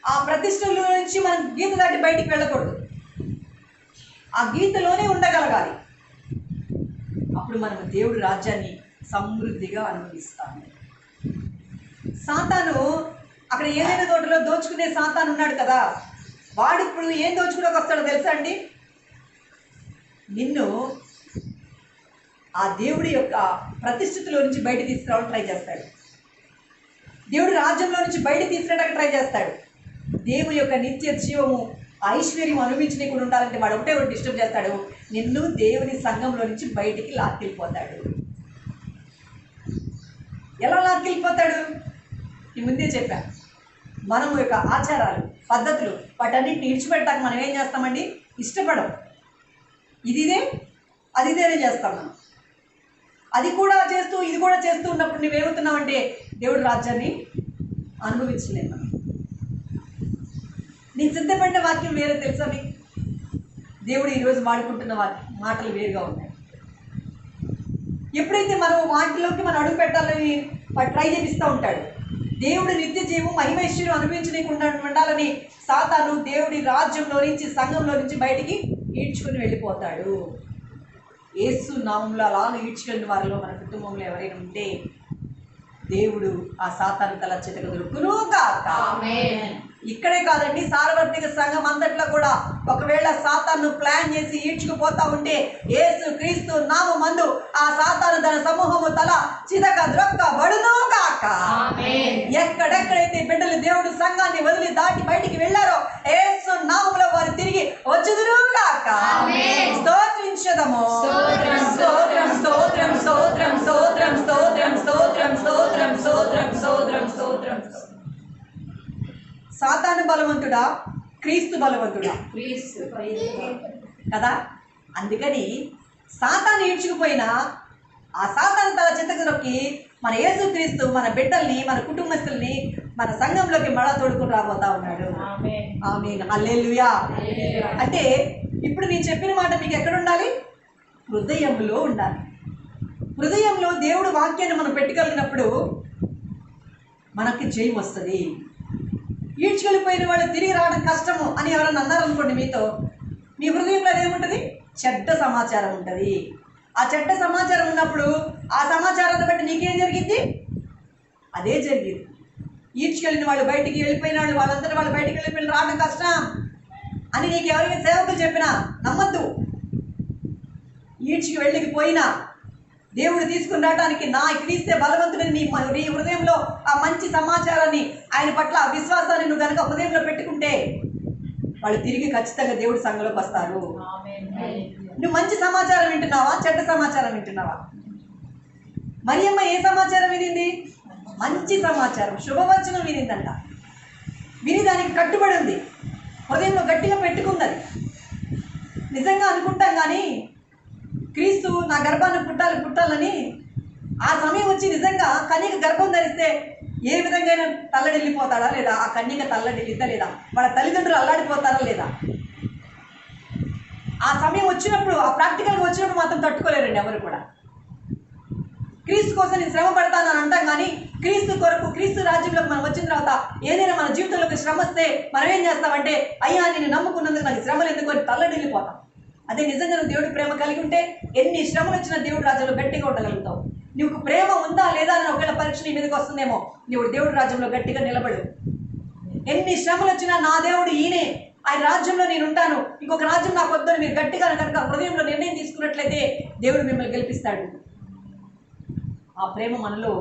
ఆ ప్రతిష్టలో నుంచి మనం గీత దాటి బయటికి వెళ్ళకూడదు. ఆ గీతలోనే ఉండగలగాలి. అప్పుడు మనం దేవుడి రాజ్యాన్ని సమృద్ధిగా అనుభవిస్తాము. సాతాను అక్కడ ఏదైనా తోటలో దోచుకునే సాతాను ఉన్నాడు కదా, వాడు ఇప్పుడు ఏం దోచుకునేకి వస్తాడో తెలుసా అండి? నిన్ను ఆ దేవుడి యొక్క ప్రతిష్ఠితిలో నుంచి బయట తీసుకురావడం ట్రై చేస్తాడు. దేవుడి రాజ్యంలో నుంచి బయట తీసుకురావడానికి ట్రై చేస్తాడు. దేవుని యొక్క నిత్య జీవము, ఐశ్వర్యం అనుభవించకుండా ఉండాలంటే వాడు ఒకటే ఒకటి డిస్టర్బ్ చేస్తాడు. నిన్ను దేవుని సంఘంలో నుంచి బయటికి లాక్కెళ్ళిపోతాడు. ఎలా లాక్కెళ్ళిపోతాడు? ఈ ముందే చెప్పా. మనము యొక్క ఆచారాలు, పద్ధతులు వాటన్నిటిని విడిచిపెట్టాక మనం ఏం చేస్తామండి? ఇష్టపడం. ఇదిదే అదిదేనే చేస్తాం మనం. అది కూడా చేస్తూ ఇది కూడా చేస్తూ ఉన్నప్పుడు నువ్వేమవుతున్నావంటే దేవుడి రాజ్యాన్ని అనుభవించలేము మనం. నేను సిద్ధపడిన వాక్యం వేరే తెలుసా మీకు? దేవుడు ఈరోజు వాడుకుంటున్న మాటలు వేరుగా ఉన్నాయి. ఎప్పుడైతే మనం వాటిలోకి మనం అడుగు పెట్టాలని ట్రై చేపిస్తూ ఉంటాడు. దేవుడి నిత్య జీవం మహిమైశ్వర్యం అనుభవించకుండా ఉండాలని సాతాను దేవుడి రాజ్యంలో నుంచి, సంఘంలో నుంచి బయటికి ఈడ్చుకుని వెళ్ళిపోతాడు. యేసు నామంలో అలా ఈడ్చుకెళ్ళిన వారిలో మన కుటుంబంలో ఎవరైనా ఉంటే దేవుడు ఆ సాతాను తల చితకదురుకునుగాక. ఇక్కడే కాదండి, సార్వత్రిక సంఘం అంతట్లో కూడా ఒకవేళ సాతాను ప్లాన్ చేసి ఈడ్చుకుపోతా ఉంటే యేసు క్రీస్తు నామమందు ఆ సాతాను తన సమూహము తల చితకద్రొక్కబడునుగాక. ఎక్కడెక్కడైతే బిడ్డలు దేవుడు సంఘాన్ని వదిలి దాటి బయటికి వెళ్ళారో యేసు నామములో వారు తిరిగి వచ్చుదురుగాక. స్తోత్రించదము. స్తోత్రం స్తోత్రం స్తోత్రం స్తోత్రం స్తోత్రం స్తోత్రం స్తోత్రం స్తోత్రం స్తోత్రం స్తోత్రం స్తోత్రం. సాతాను బలవంతుడా, క్రీస్తు బలవంతుడా? కదా. అందుకని సాతాను ఈడ్చుకుపోయినా ఆ సాతాను తల చితకదొక్కి మన యేసుక్రీస్తు మన బిడ్డల్ని, మన కుటుంబస్తుల్ని మన సంఘంలోకి మళ్ళా తోడుకుని రాబోతా ఉన్నాడు. ఆమేన్, హల్లెలూయా. అంటే ఇప్పుడు నేను చెప్పిన మాట మీకు ఎక్కడ ఉండాలి? హృదయంలో ఉండాలి. హృదయంలో దేవుడు వాక్యాన్ని మనం పెట్టుకెళ్ళినప్పుడు మనకి జయం వస్తుంది. ఈడ్చుకెళ్ళిపోయిన వాళ్ళు తిరిగి రావడం కష్టము అని ఎవరన్నా అన్నారనుకోండి మీతో, మీ హృదయంలో ఏముంటుంది? చెడ్డ సమాచారం ఉంటుంది. ఆ చెడ్డ సమాచారం ఉన్నప్పుడు ఆ సమాచారాన్ని బట్టి నీకేం జరిగింది? అదే జరిగింది. ఈడ్చుకెళ్ళిన వాళ్ళు, బయటికి వెళ్ళిపోయిన వాళ్ళు, వాళ్ళందరూ వాళ్ళు బయటికి వెళ్ళిపోయిన రావడం కష్టం అని నీకు ఎవరైనా సేవకులు చెప్పినా నమ్మద్దు. ఈడ్చుకు వెళ్ళిపోయినా దేవుడు తీసుకుని రావడానికి నా క్రీస్తే బలవంతుడని నీ హృదయంలో ఆ మంచి సమాచారాన్ని, ఆయన పట్ల ఆ విశ్వాసాన్ని నువ్వు కనుక హృదయంలో పెట్టుకుంటే వాళ్ళు తిరిగి ఖచ్చితంగా దేవుడి సంఘంలోకి వస్తారు. నువ్వు మంచి సమాచారం వింటున్నావా, చెడ్డ సమాచారం వింటున్నావా? మరియమ్మ ఏ సమాచారం వినింది? మంచి సమాచారం, శుభవచనం వినిందంట. విని దానికి కట్టుబడి ఉంది, హృదయంలో గట్టిగా పెట్టుకుంది. నిజంగా అనుకుంటాం కానీ క్రీస్తు నా గర్భాన్ని పుట్టాలని ఆ సమయం వచ్చి నిజంగా కన్యక గర్భం ధరిస్తే ఏ విధంగా తల్లడిల్లిపోతాడా లేదా? ఆ కన్యక తల్లడిల్లిద్దా లేదా? వాళ్ళ తల్లిదండ్రులు అల్లాడిపోతారా లేదా? ఆ సమయం వచ్చినప్పుడు, ఆ ప్రాక్టికల్గా వచ్చినప్పుడు మాత్రం తట్టుకోలేరండి ఎవరు కూడా. క్రీస్తు కోసం నేను శ్రమ పడతాను అని అంటాం, కానీ క్రీస్తు కొరకు, క్రీస్తు రాజ్యంలోకి మనం వచ్చిన తర్వాత ఏదైనా మన జీవితంలోకి శ్రమ వస్తే మనం ఏం చేస్తామంటే, అయ్యా నేను నమ్ముకున్నందుకు నాకు శ్రమలు ఎందుకు అని తల్లడిల్లిపోతాం. అదే నిజంగా నువ్వు దేవుడి ప్రేమ కలిగి ఉంటే ఎన్ని శ్రమలు వచ్చినా దేవుడి రాజ్యంలో గట్టిగా ఉండగలుగుతావు. నీకు ప్రేమ ఉందా లేదా అని ఒకవేళ పరీక్ష నీ మీదకి వస్తుందేమో, నువ్వు దేవుడి రాజ్యంలో గట్టిగా నిలబడు. ఎన్ని శ్రమలు వచ్చినా నా దేవుడు ఈయనే, ఆయన రాజ్యంలో నేను ఉంటాను, ఇంకొక రాజ్యం నాకు వద్దని మీరు గట్టిగా కనుక హృదయంలో నిర్ణయం తీసుకున్నట్లయితే దేవుడు మిమ్మల్ని గెలిపిస్తాడు. ఆ ప్రేమ మనలో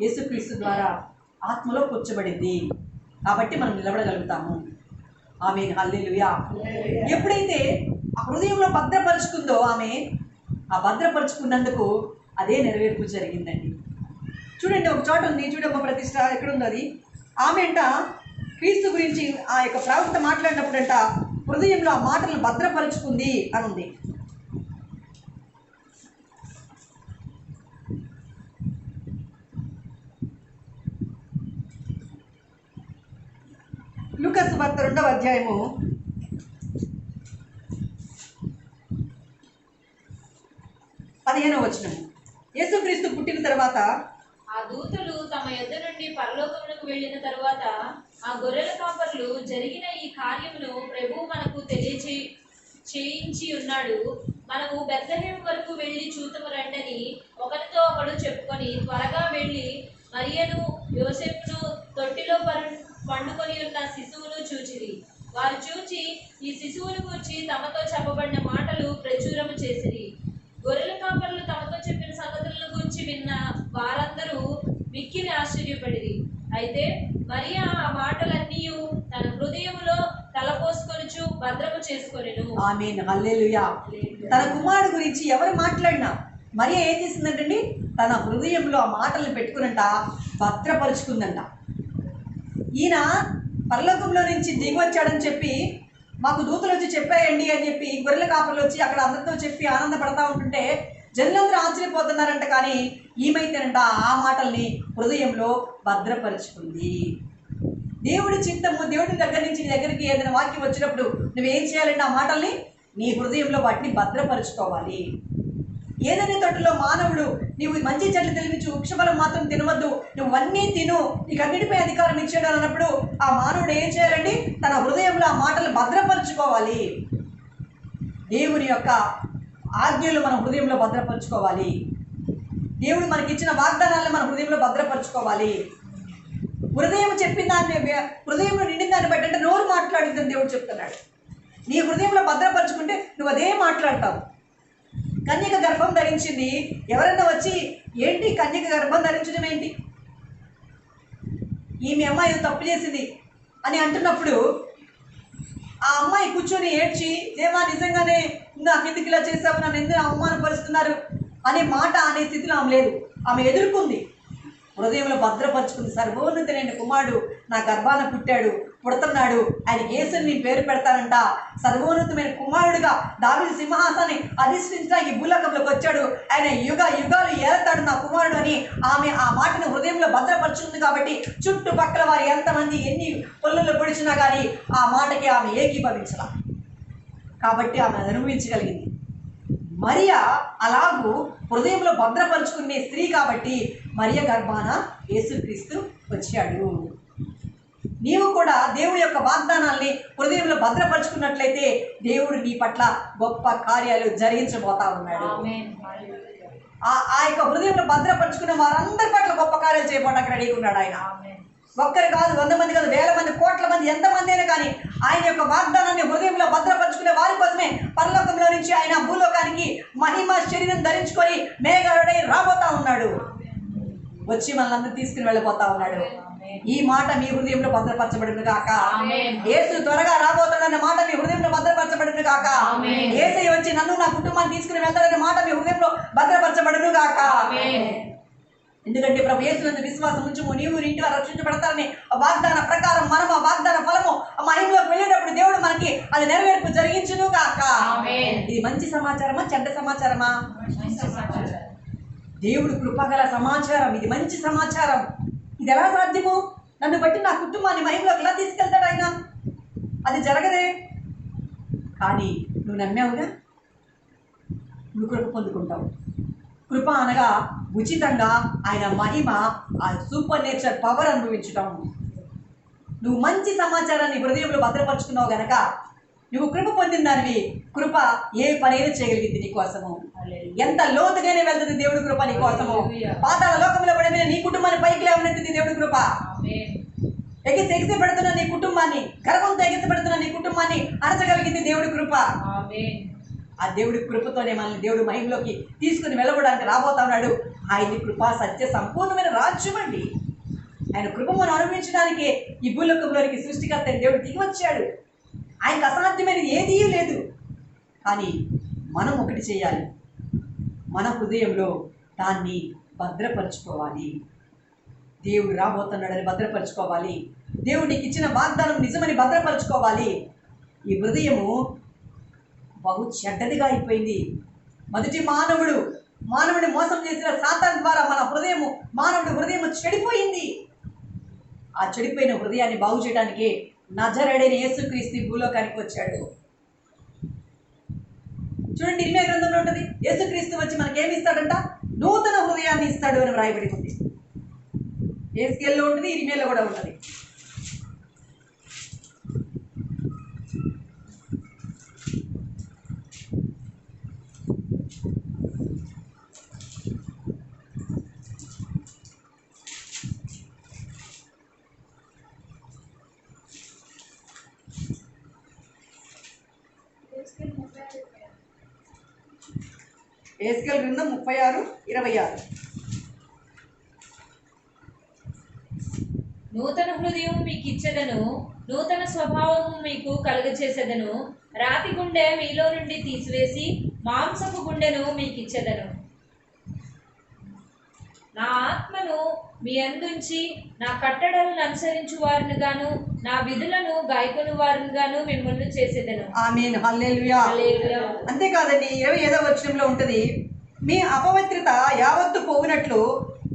యేసుక్రీస్తు ద్వారా ఆత్మలో కూర్చోబడింది కాబట్టి మనం నిలబడగలుగుతాము. ఆమె హల్లెలూయా. ఎప్పుడైతే ఆ హృదయంలో భద్రపరుచుకుందో ఆమె, ఆ భద్రపరుచుకున్నందుకు అదే నెరవేర్పు జరిగిందండి. చూడండి, ఒక చోట ఉంది, చూడమ్మ ప్రతిష్ట ఎక్కడుందో అది. ఆమె అంట క్రీస్తు గురించి ఆ యొక్క ప్రవక్త మాట్లాడినప్పుడు అంట హృదయంలో ఆ మాటలను భద్రపరుచుకుంది అని ఉంది. లూకా సువార్త 2వ అధ్యాయము 15వ వచనము. యేసుక్రీస్తు పుట్టిన తర్వాత ఆ దూతలు తమ యొద్ద నుండి పరలోకమునకు వెళ్ళిన తరువాత ఆ గొర్రెల కాపరులు జరిగిన ఈ కార్యమును ప్రభువు మనకు చేయించి ఉన్నాడు, మనము బెత్లెహేము వరకు వెళ్ళి చూతము రండని ఒకరితో ఒకడు చెప్పుకొని త్వరగా వెళ్ళి మరియను యోసేపును తొట్టిలో పండుకొని ఉన్న శిశువును చూచిరి. వారు చూచి ఈ శిశువును గూర్చి తమతో చెప్పబడిన మాటలు ప్రచురము చేసిరి. గొర్రెల కాపరులు తమతో చెప్పిన సంగతులను గురించి విన్న వారందరూ మిక్కిలి ఆశ్చర్యపడిరి. అయితే మరియా ఆ మాటలన్నీ తన హృదయములో తలపోసుకొనుచు భద్రము చేసుకొనెను. ఆమేన్, హల్లెలూయా. తన కుమారుడు గురించి ఎవరు మాట్లాడినా మరియా ఏం చేసిందంటండి, తన హృదయంలో ఆ మాటలను పెట్టుకునంట భద్రపరుచుకుందంట. ఈయన పరలోకంలో నుంచి దిగి వచ్చాడని చెప్పి మాకు దూతలు వచ్చి చెప్పాయండి అని చెప్పి గొర్రెల కాపర్లు వచ్చి అక్కడ అందరితో చెప్పి ఆనందపడతా ఉంటుంటే జనులందరూ ఆశ్చర్యపోతున్నారంట. కానీ ఈమైతేనంట ఆ మాటల్ని హృదయంలో భద్రపరుచుకుంది. దేవుడి చిత్తము, దేవుడి దగ్గర నుంచి నీ దగ్గరికి ఏదైనా వాక్యం వచ్చినప్పుడు నువ్వేం చేయాలంటే ఆ మాటల్ని నీ హృదయంలో వాటిని భద్రపరుచుకోవాలి. ఏదైనా తోటలో మానవుడు నీవు మంచి చెట్లు తెలిపించు, వృక్షఫలం మాత్రం తినవద్దు, నువ్వు అన్నీ తిను, నీకు అన్నిటిపై అధికారం ఇచ్చాడు అన్నప్పుడు ఆ మానవుడు ఏం చేయాలండి, తన హృదయంలో ఆ మాటలు భద్రపరుచుకోవాలి. దేవుని యొక్క ఆజ్ఞలు మన హృదయంలో భద్రపరుచుకోవాలి. దేవుడు మనకిచ్చిన వాగ్దానాలను మన హృదయంలో భద్రపరుచుకోవాలి. హృదయం చెప్పిన దాన్ని, హృదయంలో నిండిన దాన్ని బట్టి అంటే నోరు మాట్లాడిందని దేవుడు చెప్తున్నాడు. నీ హృదయంలో భద్రపరుచుకుంటే నువ్వు అదే మాట్లాడతావు. కన్యక గర్భం ధరించింది. ఎవరన్నా వచ్చి ఏంటి కన్యక గర్భం ధరించడం ఏంటి, ఈమె అమ్మాయి ఏదో తప్పు చేసింది అని అంటున్నప్పుడు ఆ అమ్మాయి కూర్చొని ఏడ్చి, దేవా నిజంగానే నాకు ఎందుకు ఇలా చేసావు, నన్ను ఎందుకు అవమానపరుస్తున్నారు అనే మాట అనే స్థితిలో ఆమె లేదు. ఆమె ఎదుర్కొంది, హృదయంలో భద్రపరుచుకుంది. సర్వోన్నతుడైన కుమారుడు నా గర్భాన పుట్టాడు, పుడుతున్నాడు, ఆయనకి యేసుని నేను పేరు పెడతానంట. సర్వోన్నతమైన కుమారుడిగా దావీదు సింహాసనాన్ని అధిష్ఠించడానికి ఈ భూలోకంలోకి వచ్చాడు, ఆయన యుగ యుగాలు ఏలతాడు నా కుమారుడు అని ఆమె ఆ మాటను హృదయంలో భద్రపరుచుకుంది. కాబట్టి చుట్టుపక్కల వారు ఎంతమంది ఎన్ని పొల్లులు పొడిచినా కానీ ఆ మాటకి ఆమె ఏకీభవించాల. కాబట్టి ఆమె అనుభవించగలిగింది. మరియా అలాగూ హృదయంలో భద్రపరుచుకునే స్త్రీ కాబట్టి మరియ గర్భాన యేసుక్రీస్తు వచ్చాడు. నీవు కూడా దేవుడి యొక్క వాగ్దానాల్ని హృదయంలో భద్రపరుచుకున్నట్లయితే దేవుడు నీ పట్ల గొప్ప కార్యాలు జరిగించబోతా ఉన్నాడు. ఆ యొక్క హృదయంలో భద్రపరుచుకున్న వారందరి పట్ల గొప్ప కార్యాలు చేయబోటానికి రెడీగా ఉన్నాడు ఆయన. ఒక్కరు కాదు, 100 మంది కాదు, వేల మంది, కోట్ల మంది, ఎంతమంది అయినా కానీ ఆయన యొక్క వాగ్దానాన్ని హృదయంలో భద్రపరుచుకునే వారి కోసమే పరలోకంలో నుంచి ఆయన భూలోకానికి మహిమ శరీరం ధరించుకొని మేఘారుడై రాబోతా ఉన్నాడు. వచ్చి మనల్ని తీసుకుని వెళ్ళిపోతా ఉన్నాడు. ఈ మాట మీ హృదయంలో భద్రపరచబడును గాక. యేసు త్వరగా రాబోతాడన్న మాట మీ హృదయంలో భద్రపరచబడును గాక. యేసయ్య వచ్చి నన్ను నా కుటుంబాన్ని తీసుకుని వెళ్తాడన్న మాట మీ హృదయంలో భద్రపరచబడును గాక. ఎందుకంటే ప్రభు యేసునందు విశ్వాసం ఉంచుము, నీవు ఇంటి వారు రక్షించబడతారని వాగ్దాన ప్రకారం మనం ఆ వాగ్దాన ఫలము ఆ మహిమలోకి వెళ్ళేటప్పుడు దేవుడు మనకి అది నెరవేర్పు జరిగించును గాక. ఇది మంచి సమాచారమా, చెడ్డ సమాచారమా? దేవుడు కృపగల సమాచారం, ఇది మంచి సమాచారం. ఇది ఎలా సాధ్యము? నన్ను బట్టి నా కుటుంబాన్ని మహిమలోకి ఎలా తీసుకెళ్తాడు ఆయన? అది జరగదే. కానీ నువ్వు నమ్మావుగా, నువ్వు కృప పొందుకుంటావు. కృప అనగా ఉచితంగా ఆయన మహిమ, ఆ సూపర్ నేచర్ పవర్ అనుభవించటం. నువ్వు మంచి సమాచారాన్ని హృదయంలో భద్రపరుచుకున్నావు గనక నువ్వు కృప పొందిన దానివి. కృప ఏ పనైనా చేయగలిగింది నీ కోసము. ఎంత లోతుగానే వెళ్తుంది దేవుడి కృప నీ కోసము. పాతాళ లోకంలో పడిన నీ కుటుంబాన్ని పైకి లేవనెత్తింది దేవుడి కృప. ఎగిసి పెడుతున్న నీ కుటుంబాన్ని, గర్భంతో ఎగిసి పెడుతున్న నీ కుటుంబాన్ని అరచగలిగింది దేవుడి కృప. ఆ దేవుడి కృపతోనే మనల్ని దేవుడు మహిమలోకి తీసుకుని వెళ్ళబడానికి రాబోతా ఉన్నాడు. ఆయన్ని కృప సత్య సంపూర్ణమైన రాజ్యం అండి. ఆయన కృప మనం అనుభవించడానికే ఈ భూలోకంలోనికి సృష్టికర్త దేవుడు దిగి వచ్చాడు. ఆయనకు అసాధ్యమైనది ఏదీ లేదు. కానీ మనం ఒకటి చేయాలి, మన హృదయంలో దాన్ని భద్రపరచుకోవాలి. దేవుడు రాబోతున్నాడని భద్రపరచుకోవాలి. దేవుడు నీకు ఇచ్చిన వాగ్దానం నిజమని భద్రపరచుకోవాలి. ఈ హృదయము బహు చెడ్డదిగా అయిపోయింది. మొదటి మానవుడిని మోసం చేసిన సాతాను ద్వారా మానవుడి హృదయం చెడిపోయింది. ఆ చెడిపోయిన హృదయాన్ని బాగు చేయడానికి నజరేయుడైన యేసుక్రీస్తు భూలోకానికి వచ్చాడు. చూడండి, ఇర్మియా గ్రంథంలో ఉంటుంది, యేసుక్రీస్తు వచ్చి మనకేమి ఇస్తాడంట? నూతన హృదయాన్ని ఇస్తాడు అని వ్రాయబడి ఉంది. యేసుకేల్లో ఉంటుంది, ఇర్మియాలో కూడా ఉంటుంది. యేసుకేలు గ్రంథం 36:26. నూతన హృదయం మీకు ఇచ్చేదను, నూతన స్వభావము మీకు కలుగచేసేదను. రాతి గుండె మీలో నుండి తీసివేసి మాంసపు గుండెను మీకు ఇచ్చేదను. నా ఆత్మను మీ అందుంచి నా కట్టడలను అనుసరించు వారిని గాను నా విధులను గాయకుని వారిని గాను మిమ్మల్ని చేసేదను. ఆమేన్, హల్లెలూయా. అంతేకాదండి, 27వ వచనంలో ఉంటుంది, మీ అపవిత్రత యావత్తు పోవునట్లు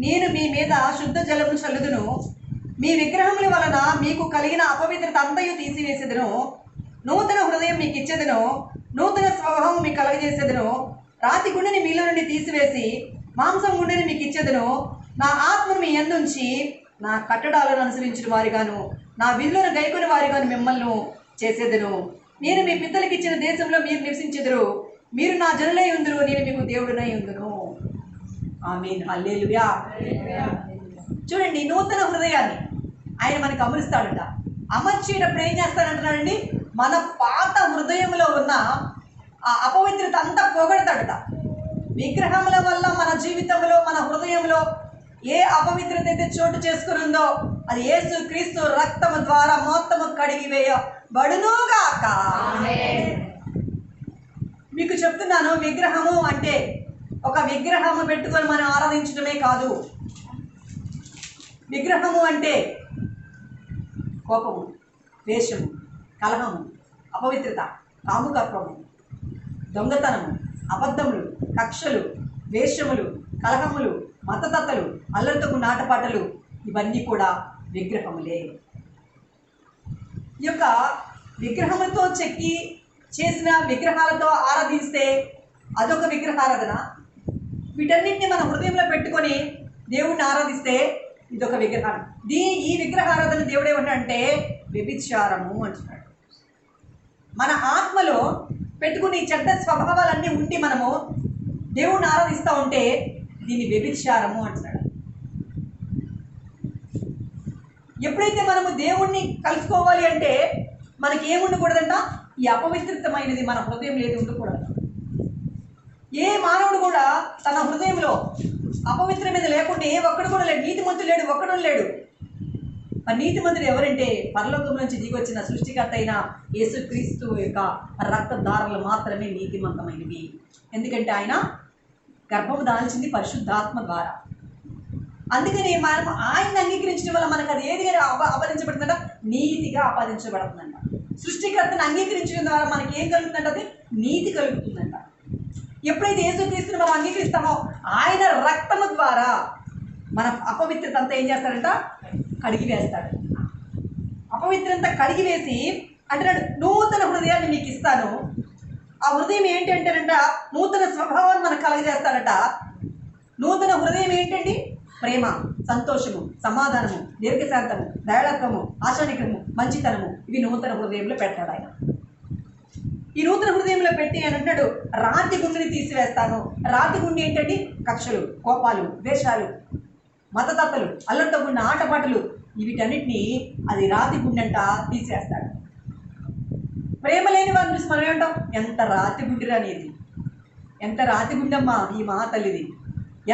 నేను మీ మీద శుద్ధ జలము చల్లుదును. మీ విగ్రహముల వలన మీకు కలిగిన అపవిత్రత అంతయు తీసివేసేదను. నూతన హృదయం మీకు ఇచ్చేదను, నూతన స్వభావం మీకు కలగజేసేదను. రాతి గుండెని మీలో నుండి తీసివేసి మాంసం గుండెని మీకు ఇచ్చేదను. నా ఆత్మను మీ యందుంచి నా కట్టడాలను అనుసరించిన వారిగాను నా విధులను గైకొని వారిగాను మిమ్మల్ని చేసేదను. నేను మీ పితలకి ఇచ్చిన దేశంలో మీరు నివసించెదరు. మీరు నా జనులై ఉందురు, నేను మీకు దేవుడునై ఉందును. ఆమేన్, హల్లెలూయా. చూడండి, నూతన హృదయాన్ని ఆయన మనకు అమరుస్తాడట. అమర్చేటప్పుడు ఏం చేస్తాడంటున్నాడండి? మన పాత హృదయంలో ఉన్న ఆ అపవిత్రత అంతా పోగొడతాడట. విగ్రహముల వల్ల మన జీవితంలో, మన హృదయంలో ఏ అపవిత్రత అయితే చోటు చేసుకుని ఉందో అది యేసు క్రీస్తు రక్తము ద్వారా మొత్తము కడిగివేయబడునుగాక. మీకు చెప్తున్నాను, విగ్రహము అంటే ఒక విగ్రహము పెట్టుకొని మనం ఆరాధించడమే కాదు. విగ్రహము అంటే కోపము, ద్వేషము, కలహము, అపవిత్రత, కాముకత్వము, దొంగతనము, అబద్ధములు, కక్షలు, వేషములు, కలహములు, మతతత్తలు, అల్లరితకు నాటపాటలు, ఇవన్నీ కూడా విగ్రహములే. ఈ యొక్క విగ్రహములతో చెక్కి చేసిన విగ్రహాలతో ఆరాధిస్తే అదొక విగ్రహారాధన. వీటన్నిటిని మన హృదయంలో పెట్టుకొని దేవుడిని ఆరాధిస్తే ఇదొక విగ్రహారం. ఈ విగ్రహారాధన దేవుడు ఏమంటే వ్యభిచారము అంటున్నాడు. మన ఆత్మలో పెట్టుకుని చెడ్డ స్వభావాలన్నీ ఉండి మనము దేవుడిని ఆరాధిస్తూ ఉంటే దీన్ని వ్యభిచారము అంటున్నాడు. ఎప్పుడైతే మనము దేవుణ్ణి కలుసుకోవాలి అంటే మనకి ఏముండకూడదంట? ఈ అపవిత్రితమైనది మన హృదయం లేదు ఉండకూడదు. ఏ మానవుడు కూడా తన హృదయంలో అపవిత్రమైన లేకుండా ఏ ఒక్కడు కూడా లేడు. నీతిమంతుడు లేడు, ఒక్కడు లేడు. ఆ నీతిమంతుడు ఎవరంటే పరలోకం నుంచి దిగొచ్చిన సృష్టికర్త అయిన యేసుక్రీస్తు యొక్క రక్తధారలు మాత్రమే నీతిమంతమైనవి. ఎందుకంటే ఆయన గర్భము దాల్చింది పరిశుద్ధాత్మ ద్వారా. అందుకని మనం ఆయన అంగీకరించడం వల్ల మనకు అది ఏదిగా ఆపాదించబడుతుందంట? నీతిగా ఆపాదించబడుతుందంట. సృష్టికర్తను అంగీకరించడం ద్వారా మనకి ఏం కలుగుతుందంట? అది నీతి కలుగుతుందంట. ఎప్పుడైతే యేసుక్రీస్తుని మనం అంగీకరిస్తామో ఆయన రక్తము ద్వారా మన అపవిత్రత అంతా ఏం చేస్తాడంట? కడిగి వేస్తాడు. అపవిత్రత కడిగి వేసి అంటున్నాడు, నూతన హృదయాన్ని మీకు ఇస్తాను, ఆ హృదయం ఏంటి అంటేనంట నూతన స్వభావాన్ని మనకు కలగజేస్తాడట. నూతన హృదయం ఏంటండి? ప్రేమ, సంతోషము, సమాధానము, దీర్ఘశాంతము, దయాళత్వము, ఆశానికరము, మంచితనము, ఇవి నూతన హృదయంలో పెడతాడు ఆయన. ఈ నూతన హృదయంలో పెట్టి ఆయన అంటాడు, రాతి గుండెని తీసివేస్తాను. రాతి గుండె ఏంటండి? కక్షలు, కోపాలు, ద్వేషాలు, మతతత్వలు, అల్లరితో కూడిన ఆటపాటలు, వీటన్నిటినీ అది రాతి గుండెంట తీసివేస్తాడు. ప్రేమ లేని వారిని చూసి మనం ఏమంటాం? ఎంత రాతి గుండెరా అనేది, ఎంత రాతి గుండెమ్మా ఈ మహాతల్లిది,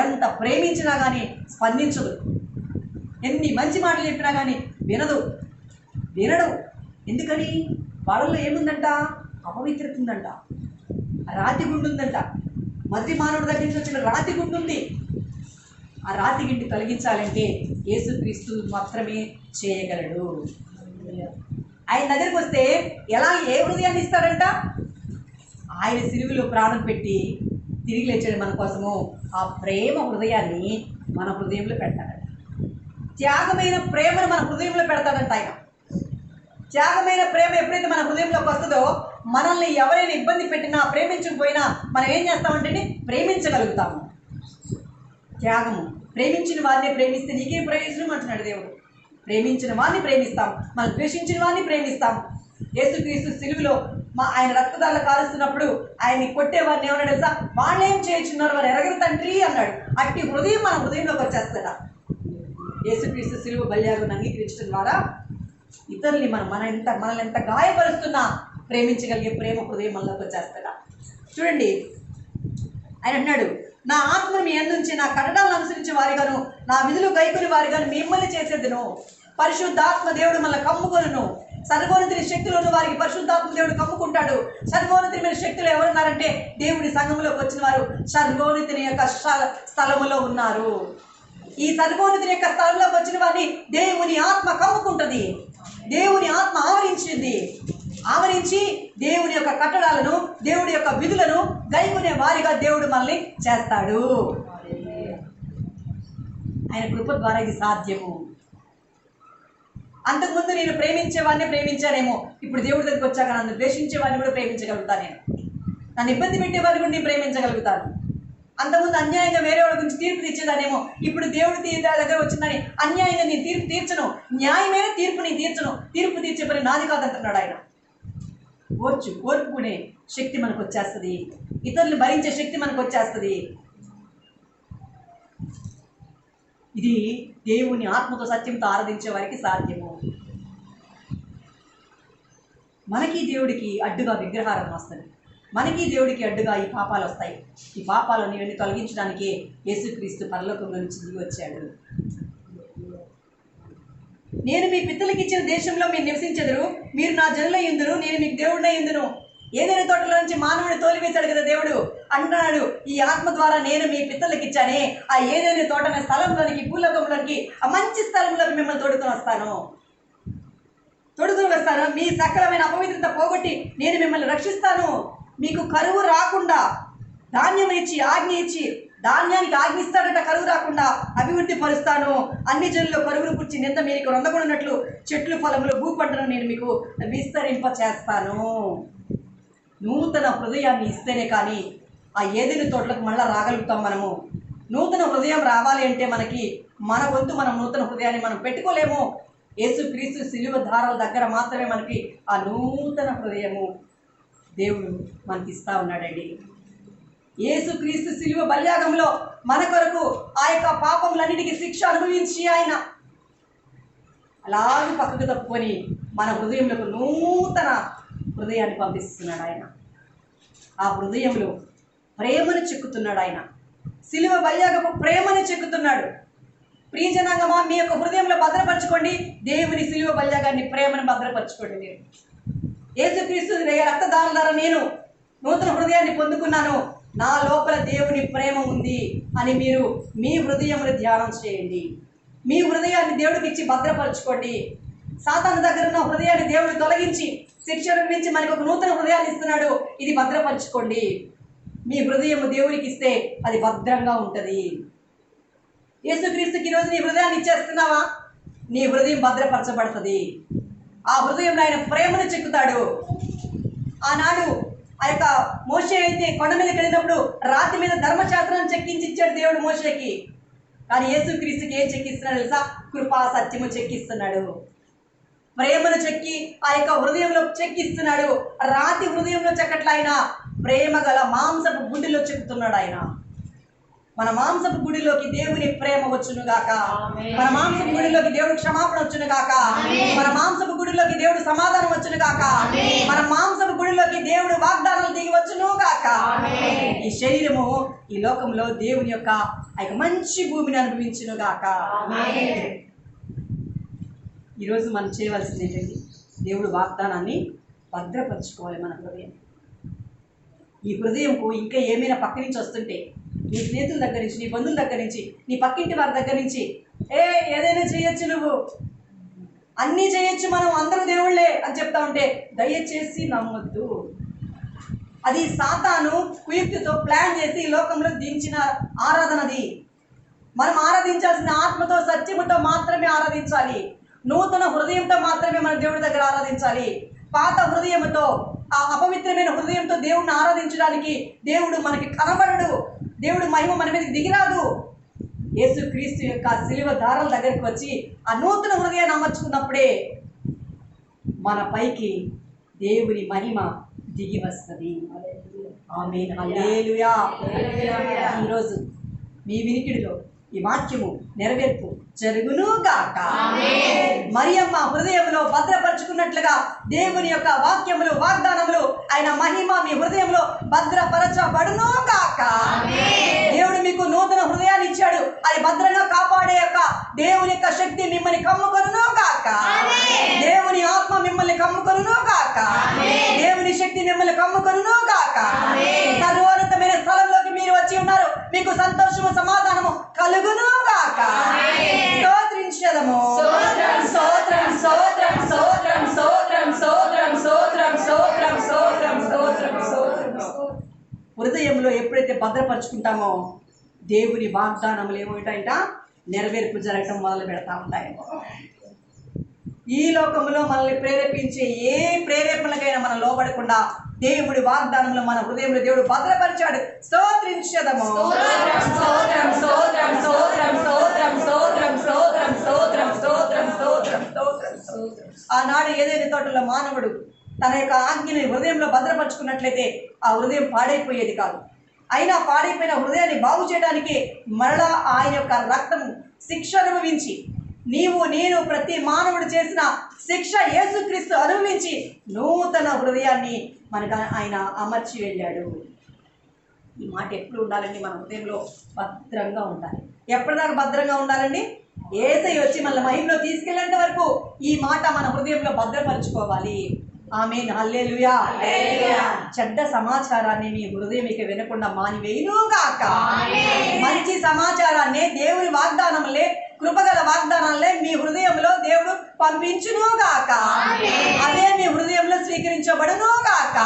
ఎంత ప్రేమించినా కానీ స్పందించదు, ఎన్ని మంచి మాటలు చెప్పినా కానీ వినడు. ఎందుకని? వాళ్ళలో ఏముందంట? అపవిత్రత ఉందంట, రాతి గుండు ఉందంట. మధ్య మానవుడి దగ్గర నుంచి వచ్చిన రాతి గుండు ఉంది. ఆ రాతి గిండి తొలగించాలంటే యేసుక్రీస్తు మాత్రమే చేయగలడు. ఆయన దగ్గరికి వస్తే ఏ హృదయాన్ని ఇస్తాడంట? ఆయన సిలువలో ప్రాణం పెట్టి తిరిగి లేచాడు మన కోసము. ఆ ప్రేమ హృదయాన్ని మన హృదయంలో పెడతాడంట. త్యాగమైన ప్రేమను మన హృదయంలో పెడతాడంట ఆయన. త్యాగమైన ప్రేమ ఎప్పుడైతే మన హృదయంలోకి వస్తుందో, మనల్ని ఎవరైనా ఇబ్బంది పెట్టినా, ప్రేమించకపోయినా మనం ఏం చేస్తామంటే ప్రేమించగలుగుతాము. త్యాగము, ప్రేమించిన వారిని ప్రేమిస్తే నీకేం ప్రయోజనం అంటున్నాడు దేవుడు. ప్రేమించిన వారిని ప్రేమిస్తాం, మనం ద్వేషించిన వారిని ప్రేమిస్తాం. యేసుక్రీస్తు సిలువలో ఆయన రక్తదారులు కారుస్తున్నప్పుడు ఆయన్ని కొట్టేవారిని ఏమన్నాడు తెలుసా? వాళ్ళు ఏం చేయించున్నారు, వారు ఎరగరు తండ్రి అన్నాడు. అట్టి హృదయం మన హృదయంలోకి వచ్చేస్తాడా? యేసుక్రీస్తు సిలువ బలియాగం అంగీకరించడం ద్వారా ఇతరుల్ని మనల్ని ఎంత గాయపరుస్తున్నా ప్రేమించగలిగే ప్రేమ హృదయం మనలోకి వచ్చేస్తాడా? చూడండి, ఆయన అన్నాడు, నా ఆత్మను మీ అందుంచి నా కట్టడాలను అనుసరించే వారిగాను, నా విధులు గైకొని వారిగాను మిమ్మల్ని చేసేదిను. పరిశుద్ధాత్మ దేవుడు మనల్ని కమ్ముకొనును. సర్వోన్నతుని శక్తులను వారికి పరిశుద్ధాత్మ దేవుడు కమ్ముకుంటాడు. సర్వోన్నతమైన శక్తులు ఎవరున్నారంటే దేవుడి సంఘంలోకి వచ్చిన వారు సర్వోన్నతుని యొక్క స్థలములో ఉన్నారు. ఈ సర్వోన్నతుని యొక్క స్థలంలోకి వచ్చిన వారిని దేవుని ఆత్మ కమ్ముకుంటుంది. దేవుని ఆత్మ ఆవరించి దేవుని యొక్క కట్టడాలను, దేవుడి యొక్క విధులను గైకొనే వారిగా దేవుడు మనల్ని చేస్తాడు. ఆయన కృప ద్వారా ఇది సాధ్యము. అంతకుముందు నేను ప్రేమించేవాడిని ప్రేమించానేమో, ఇప్పుడు దేవుడి దగ్గరికి వచ్చాక నన్ను ద్వేషించేవాడిని కూడా ప్రేమించగలుగుతాను. నన్ను ఇబ్బంది పెట్టేవారిని కూడా నేను ప్రేమించగలుగుతాను. అంతకుముందు అన్యాయంగా వేరే వాళ్ళ గురించి తీర్పు తీర్చేదానేమో, ఇప్పుడు దేవుడి దగ్గర వచ్చిందని అన్యాయంగా నేను తీర్పు తీర్చను, న్యాయమైన తీర్పు నేను తీర్చను, తీర్పు తీర్చే పని నాది కాదంటున్నాడు ఆయన. ఓర్పుకునే శక్తి మనకు వచ్చేస్తుంది, ఇతరులు భరించే శక్తి మనకు వచ్చేస్తుంది. ఇది దేవుని ఆత్మతో సత్యంతో ఆరాధించే వారికి సాధ్యము. మనకి దేవుడికి అడ్డుగా విగ్రహారం వస్తుంది, మనకి దేవుడికి అడ్డుగా ఈ పాపాలు వస్తాయి. ఈ పాపాలను ఇవన్నీ తొలగించడానికి యేసుక్రీస్తు పరలోకంలో నుంచి దిగి వచ్చాడు. నేను మీ పితరులకు ఇచ్చిన దేశంలో మీరు నివసించెదరు, మీరు నా జనులై యుందురు, నేను మీకు దేవుడినై యుందును. ఏదైనా తోటలో నుంచి మానవుని తోలివేశాడు కదా దేవుడు అంటున్నాడు, ఈ ఆత్మ ద్వారా నేను మీ పితరులకు ఇచ్చానే ఆ ఏదైనా తోట అనే స్థలంలోనికి, భూలోకంలోనికి, ఆ మంచి స్థలంలోకి మిమ్మల్ని తోడుకొని వస్తాను. మీ సకలమైన అపవిత్రత పోగొట్టి నేను మిమ్మల్ని రక్షిస్తాను. మీకు కరువు రాకుండా ధాన్యం ఇచ్చి ఆజ్ఞ ఇచ్చి, ధాన్యానికి ఆజ్ఞ ఇస్తాడట, కరువు రాకుండా అభివృద్ధి పరుస్తాను. అన్ని జనుల్లో కరువును కూర్చి నింద మీకు రొందకున్నట్లు చెట్లు ఫలములు భూపంటను నేను మీకు విస్తరింప చేస్తాను. నూతన హృదయాన్ని ఇస్తేనే కానీ ఆ ఏదైనా తోటలకు మళ్ళీ రాగలుగుతాం. మనము నూతన హృదయం రావాలి అంటే మన వంతు మనం నూతన హృదయాన్ని మనం పెట్టుకోలేము. యేసుక్రీస్తు సిలువ ధారాల దగ్గర మాత్రమే మనకి ఆ నూతన హృదయము దేవుడు మనకి ఇస్తా ఉన్నాడండి. యేసుక్రీస్తు సిలువ బలియాగంలో మన కొరకు ఆ యొక్క పాపములన్నిటికీ శిక్ష అనుభవించి ఆయన అలాగే పక్కకు తప్పుకొని మన హృదయంలో నూతన హృదయాన్ని పంపిస్తున్నాడు. ఆయన ఆ హృదయంలో ప్రేమను చెక్కుతున్నాడు. ఆయన సిలువ బలియాగపు ప్రేమను చెక్కుతున్నాడు. ప్రియజనాంగమా, మీ యొక్క హృదయంలో భద్రపరచుకోండి దేవుని సిలువ బలియాగాన్ని, ప్రేమను భద్రపరచుకోండి. మీరు యేసుక్రీస్తు రక్తదానం ద్వారా నేను నూతన హృదయాన్ని పొందుకున్నాను, నా లోపల దేవుని ప్రేమ ఉంది అని మీరు మీ హృదయమును ధ్యానం చేయండి. మీ హృదయాన్ని దేవుడికి ఇచ్చి భద్రపరచుకోండి. సాతాను దగ్గర ఉన్న హృదయాన్ని దేవుడు తొలగించి శిక్షను మించి మనకు ఒక నూతన హృదయాన్ని ఇస్తున్నాడు. ఇది భద్రపరచుకోండి. మీ హృదయము దేవుడికి ఇస్తే అది భద్రంగా ఉంటుంది. యేసుక్రీస్తుకి ఈరోజు నీ హృదయాన్ని ఇచ్చేస్తున్నావా? నీ హృదయం భద్రపరచబడుతుంది. ఆ హృదయంలో ఆయన ప్రేమను చెక్కుతాడు. ఆనాడు ఆ యొక్క మోషే అయితే కొండ మీదకి వెళ్ళినప్పుడు రాతి మీద ధర్మశాస్త్రాన్ని చెక్కించి ఇచ్చాడు దేవుడు మోషేకి. కానీ యేసుక్రీస్తుకి ఏం చెక్కిస్తున్నాడు తెలుసా? కృపా సత్యము చెక్కిస్తున్నాడు, ప్రేమను చెక్కి ఆ యొక్క హృదయంలో చెక్కిస్తున్నాడు. రాతి హృదయంలో చెక్కట్ల ఆయన ప్రేమ గల మాంసపు గుండెలో చెక్కుతున్నాడు ఆయన. మన మాంసపు గుడిలోకి దేవుని ప్రేమ వచ్చును గాక, మన మాంసపు గుడిలోకి దేవుడు క్షమాపణ వచ్చును గాక, మన మాంసపు గుడిలోకి దేవుడు సమాధానం వచ్చును గాక, మన మాంసపు గుడిలోకి దేవుడు వాగ్దానాలు దిగి వచ్చును గాక. ఈ శరీరము ఈ లోకంలో దేవుని యొక్క ఆ యొక్క మంచి భూమిని అనుభవించును గాక. ఈరోజు మనం చేయవలసింది ఏంటండి? దేవుడు వాగ్దానాన్ని భద్రపరచుకోవాలి మన హృదయం. ఈ హృదయంకు ఇంకా ఏమైనా పక్క నుంచి వస్తుంటే, నీ స్నేహితుల దగ్గర నుంచి, నీ బంధువుల దగ్గర నుంచి, నీ పక్కింటి వారి దగ్గర నుంచి, ఏదైనా చేయొచ్చు, నువ్వు అన్నీ చేయొచ్చు, మనం అందరూ దేవుళ్ళే అని చెప్తా ఉంటే దయచేసి నమ్మొద్దు. అది సాతాను కుయుక్తితో ప్లాన్ చేసి ఈ లోకంలో దించిన ఆరాధనది. మనం ఆరాధించాల్సిన ఆత్మతో సత్యముతో మాత్రమే ఆరాధించాలి. నూతన హృదయంతో మాత్రమే మన దేవుడి దగ్గర ఆరాధించాలి. పాత హృదయంతో, ఆ అపవిత్రమైన హృదయంతో దేవుడిని ఆరాధించడానికి దేవుడు మనకి కనబడడు. దేవుడు మహిమ మన మీదకి దిగిరాదు. యేసుక్రీస్తు యొక్క శిలువ దారాల దగ్గరికి వచ్చి ఆ నూతన హృదయాన్ని అమర్చుకున్నప్పుడే మన పైకి దేవుని మహిమ దిగి వస్తుంది. ఆమేన్, హల్లెలూయా. ఈరోజు మీ వినికిడిలో ఈ వాక్యము నెరవేర్పు జరుగును గాక. మరియమ్మ హృదయంలో భద్రపరచుకున్నట్లుగా దేవుని యొక్క వాక్యములు, వాగ్దానములు, ఆయన మహిమ మీ హృదయంలో భద్రపరచబడును గాక. దేవుడు మీకు నూతన హృదయాన్ని ఇచ్చాడు. అది భద్రంగా కాపాడే యొక్క దేవుని యొక్క శక్తి మిమ్మల్ని కమ్ముకొనును గాక. దేవుని ఆత్మ మిమ్మల్ని కమ్ముకొనును గాక. దేవుని శక్తి మిమ్మల్ని కమ్ముకొనును గాక. సర్వోన్నతమైన స్థలంలోకి మీరు వచ్చి ఉన్నారు. మీకు సంతోషము, సమాధానము కలుగును గాక. స్తోత్రించదము. స్తోత్రం స్తోత్రం స్తోత్రం స్తోత్రం స్తోత్రం స్తోత్రం స్తోత్రం స్తోత్రం స్తోత్రం స్తోత్రం స్తోత్రం. హృదయంలో ఎప్పుడైతే భద్రపరుచుకుంటామో దేవుని వాగ్దానములు ఏమిటంట నెరవేర్పు జరగటం మొదలు పెడతా ఉంటాయి. ఈ లోకంలో మనల్ని ప్రేరేపించే ఏ ప్రేరేపణలకైనా మనం లోబడకుండా దేవుడి వాగ్దానంలో మన హృదయంలో దేవుడు భద్రపరిచాడు. స్తోత్రించదము. స్తోత్రం స్తోత్రం స్తోత్రం స్తోత్రం స్తోత్రం స్తోత్రం స్తోత్రం స్తోత్రం స్తోత్రం స్తోత్రం స్తోత్రం. ఆనాడు ఏదైనా తోటలో మానవుడు తన యొక్క ఆజ్ఞని హృదయంలో భద్రపరుచుకున్నట్లయితే ఆ హృదయం పాడైపోయేది కాదు. అయినా పాడైపోయిన హృదయాన్ని బాగు చేయడానికి మరలా ఆయన యొక్క రక్తం శిక్ష అనుభవించి, నీవు నేను ప్రతి మానవుడు చేసిన శిక్ష యేసుక్రీస్తు అనుభవించి నూతన హృదయాన్ని మనకు ఆయన అమర్చి వెళ్ళాడు. ఈ మాట ఎప్పుడు ఉండాలండి? మన హృదయంలో భద్రంగా ఉండాలి. ఎప్పటిదాకా భద్రంగా ఉండాలండి? యేసయ్య వచ్చి మన మహిమలో తీసుకెళ్ళేంత వరకు ఈ మాట మన హృదయంలో భద్రపరచుకోవాలి. ఆమేన్, హల్లెలూయా. చెడ్డ సమాచారాన్ని మీ హృదయం ఇక వినకుండా మానివేయును గాక. మంచి సమాచారాన్ని, దేవుని వాగ్దానములే, కృపగల వాగ్దానాలే మీ హృదయంలో దేవుడు పంపించును గాక. అదే మీ హృదయంలో స్వీకరించబడును గాక.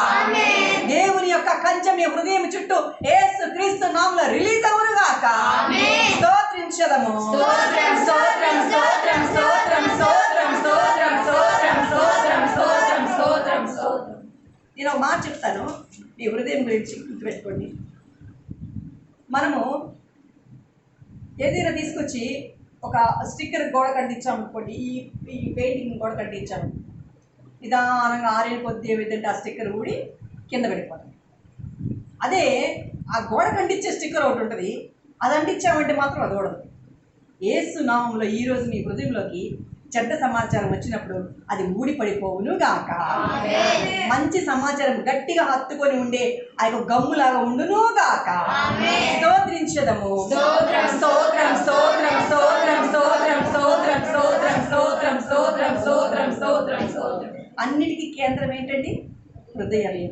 దేవుని యొక్క కంచె మీ హృదయం చుట్టూ యేసుక్రీస్తు నామములో రిలీజ్ అవును గాక. స్తోత్రించదము. స్తోత్రం స్తోత్రం స్తోత్రం స్తోత్రం స్తోత్రం స్తోత్రం స్తోత్రం స్తోత్రం స్తోత్రం స్తోత్రం స్తోత్రం. నేను ఒక మాట చెప్తాను, మీ హృదయం గురించి గుర్తుపెట్టుకోండి. మనము ఏదైనా తీసుకొచ్చి ఒక స్టిక్కర్ గోడ కట్టించాము అనుకోండి, ఈ పెయింటింగ్ గోడ కట్టించాము, నిదానంగా ఆరేళ్ళ కొద్ది ఏదైతే ఆ స్టిక్కర్ ఊడి కింద పడిపోతుంది. అదే ఆ గోడ కంటించే స్టిక్కర్ ఒకటి ఉంటుంది, అది అంటించామంటే మాత్రం అది ఊడదు. యేసు నామములో ఈరోజు మీ హృదయంలోకి చెడ్డ సమాచారం వచ్చినప్పుడు అది ఊడి పడిపోవును గాక. మంచి సమాచారం గట్టిగా హత్తుకొని ఉండే ఆ యొక్క గమ్ములాగా ఉండును గాక. స్తోత్రించదము. స్తోత్రం స్తోత్రం స్తోత్రం స్తోత్రం స్తోత్రం స్తోత్రం స్తోత్రం స్తోత్రం స్తోత్రం స్తోత్రం స్తోత్రం స్తోత్రం. అన్నిటికీ కేంద్రం ఏంటండి? హృదయమే.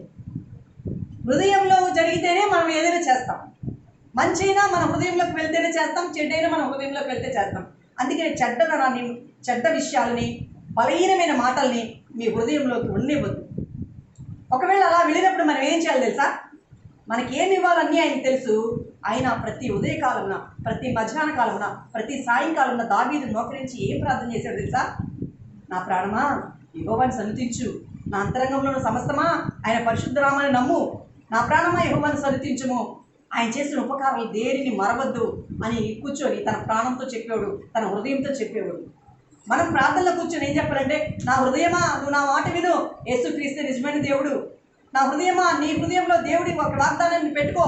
హృదయంలో జరిగితేనే మనం ఏదైనా చేస్తాం. మంచైనా మన హృదయంలోకి వెళ్తేనే చేస్తాం, చెడ్డైనా మన హృదయంలోకి వెళ్తే చేస్తాం. అందుకని చెడ్డదనాన్ని, చెడ్డ విషయాలని, బలహీనమైన మాటల్ని మీ హృదయంలోకి ఉండనివ్వద్దు. ఒకవేళ అలా వెళ్ళినప్పుడు మనం ఏం చేయాలి తెలుసా? మనకి ఏమి ఇవ్వాలన్నీ ఆయనకు తెలుసు. ఆయన ప్రతి ఉదయకాలమున, ప్రతి మధ్యాహ్న కాలమున, ప్రతి సాయంకాలమున దావీదు మోకరించి ఏం ప్రార్థన చేశాడు తెలుసా? నా ప్రాణమా యెహోవాను సన్నుతించు, నా అంతరంగంలో ఉన్న సమస్తమా ఆయన పరిశుద్ధ నామాన్ని నమ్ము, నా ప్రాణమా యెహోవాను స్తుతించుము, ఆయన చేసిన ఉపకారాలు దేనిని మరవద్దు అని కూర్చొని తన ప్రాణంతో చెప్పేవాడు, తన హృదయంతో చెప్పేవాడు. మనం ప్రార్థనలో కూర్చొని ఏం చెప్పాలంటే, నా హృదయమా నువ్వు నా మాట విను, యేసుక్రీస్తు నిజమైన దేవుడు, నా హృదయమా నీ హృదయంలో దేవుడి ఒక వాగ్దానాన్ని పెట్టుకో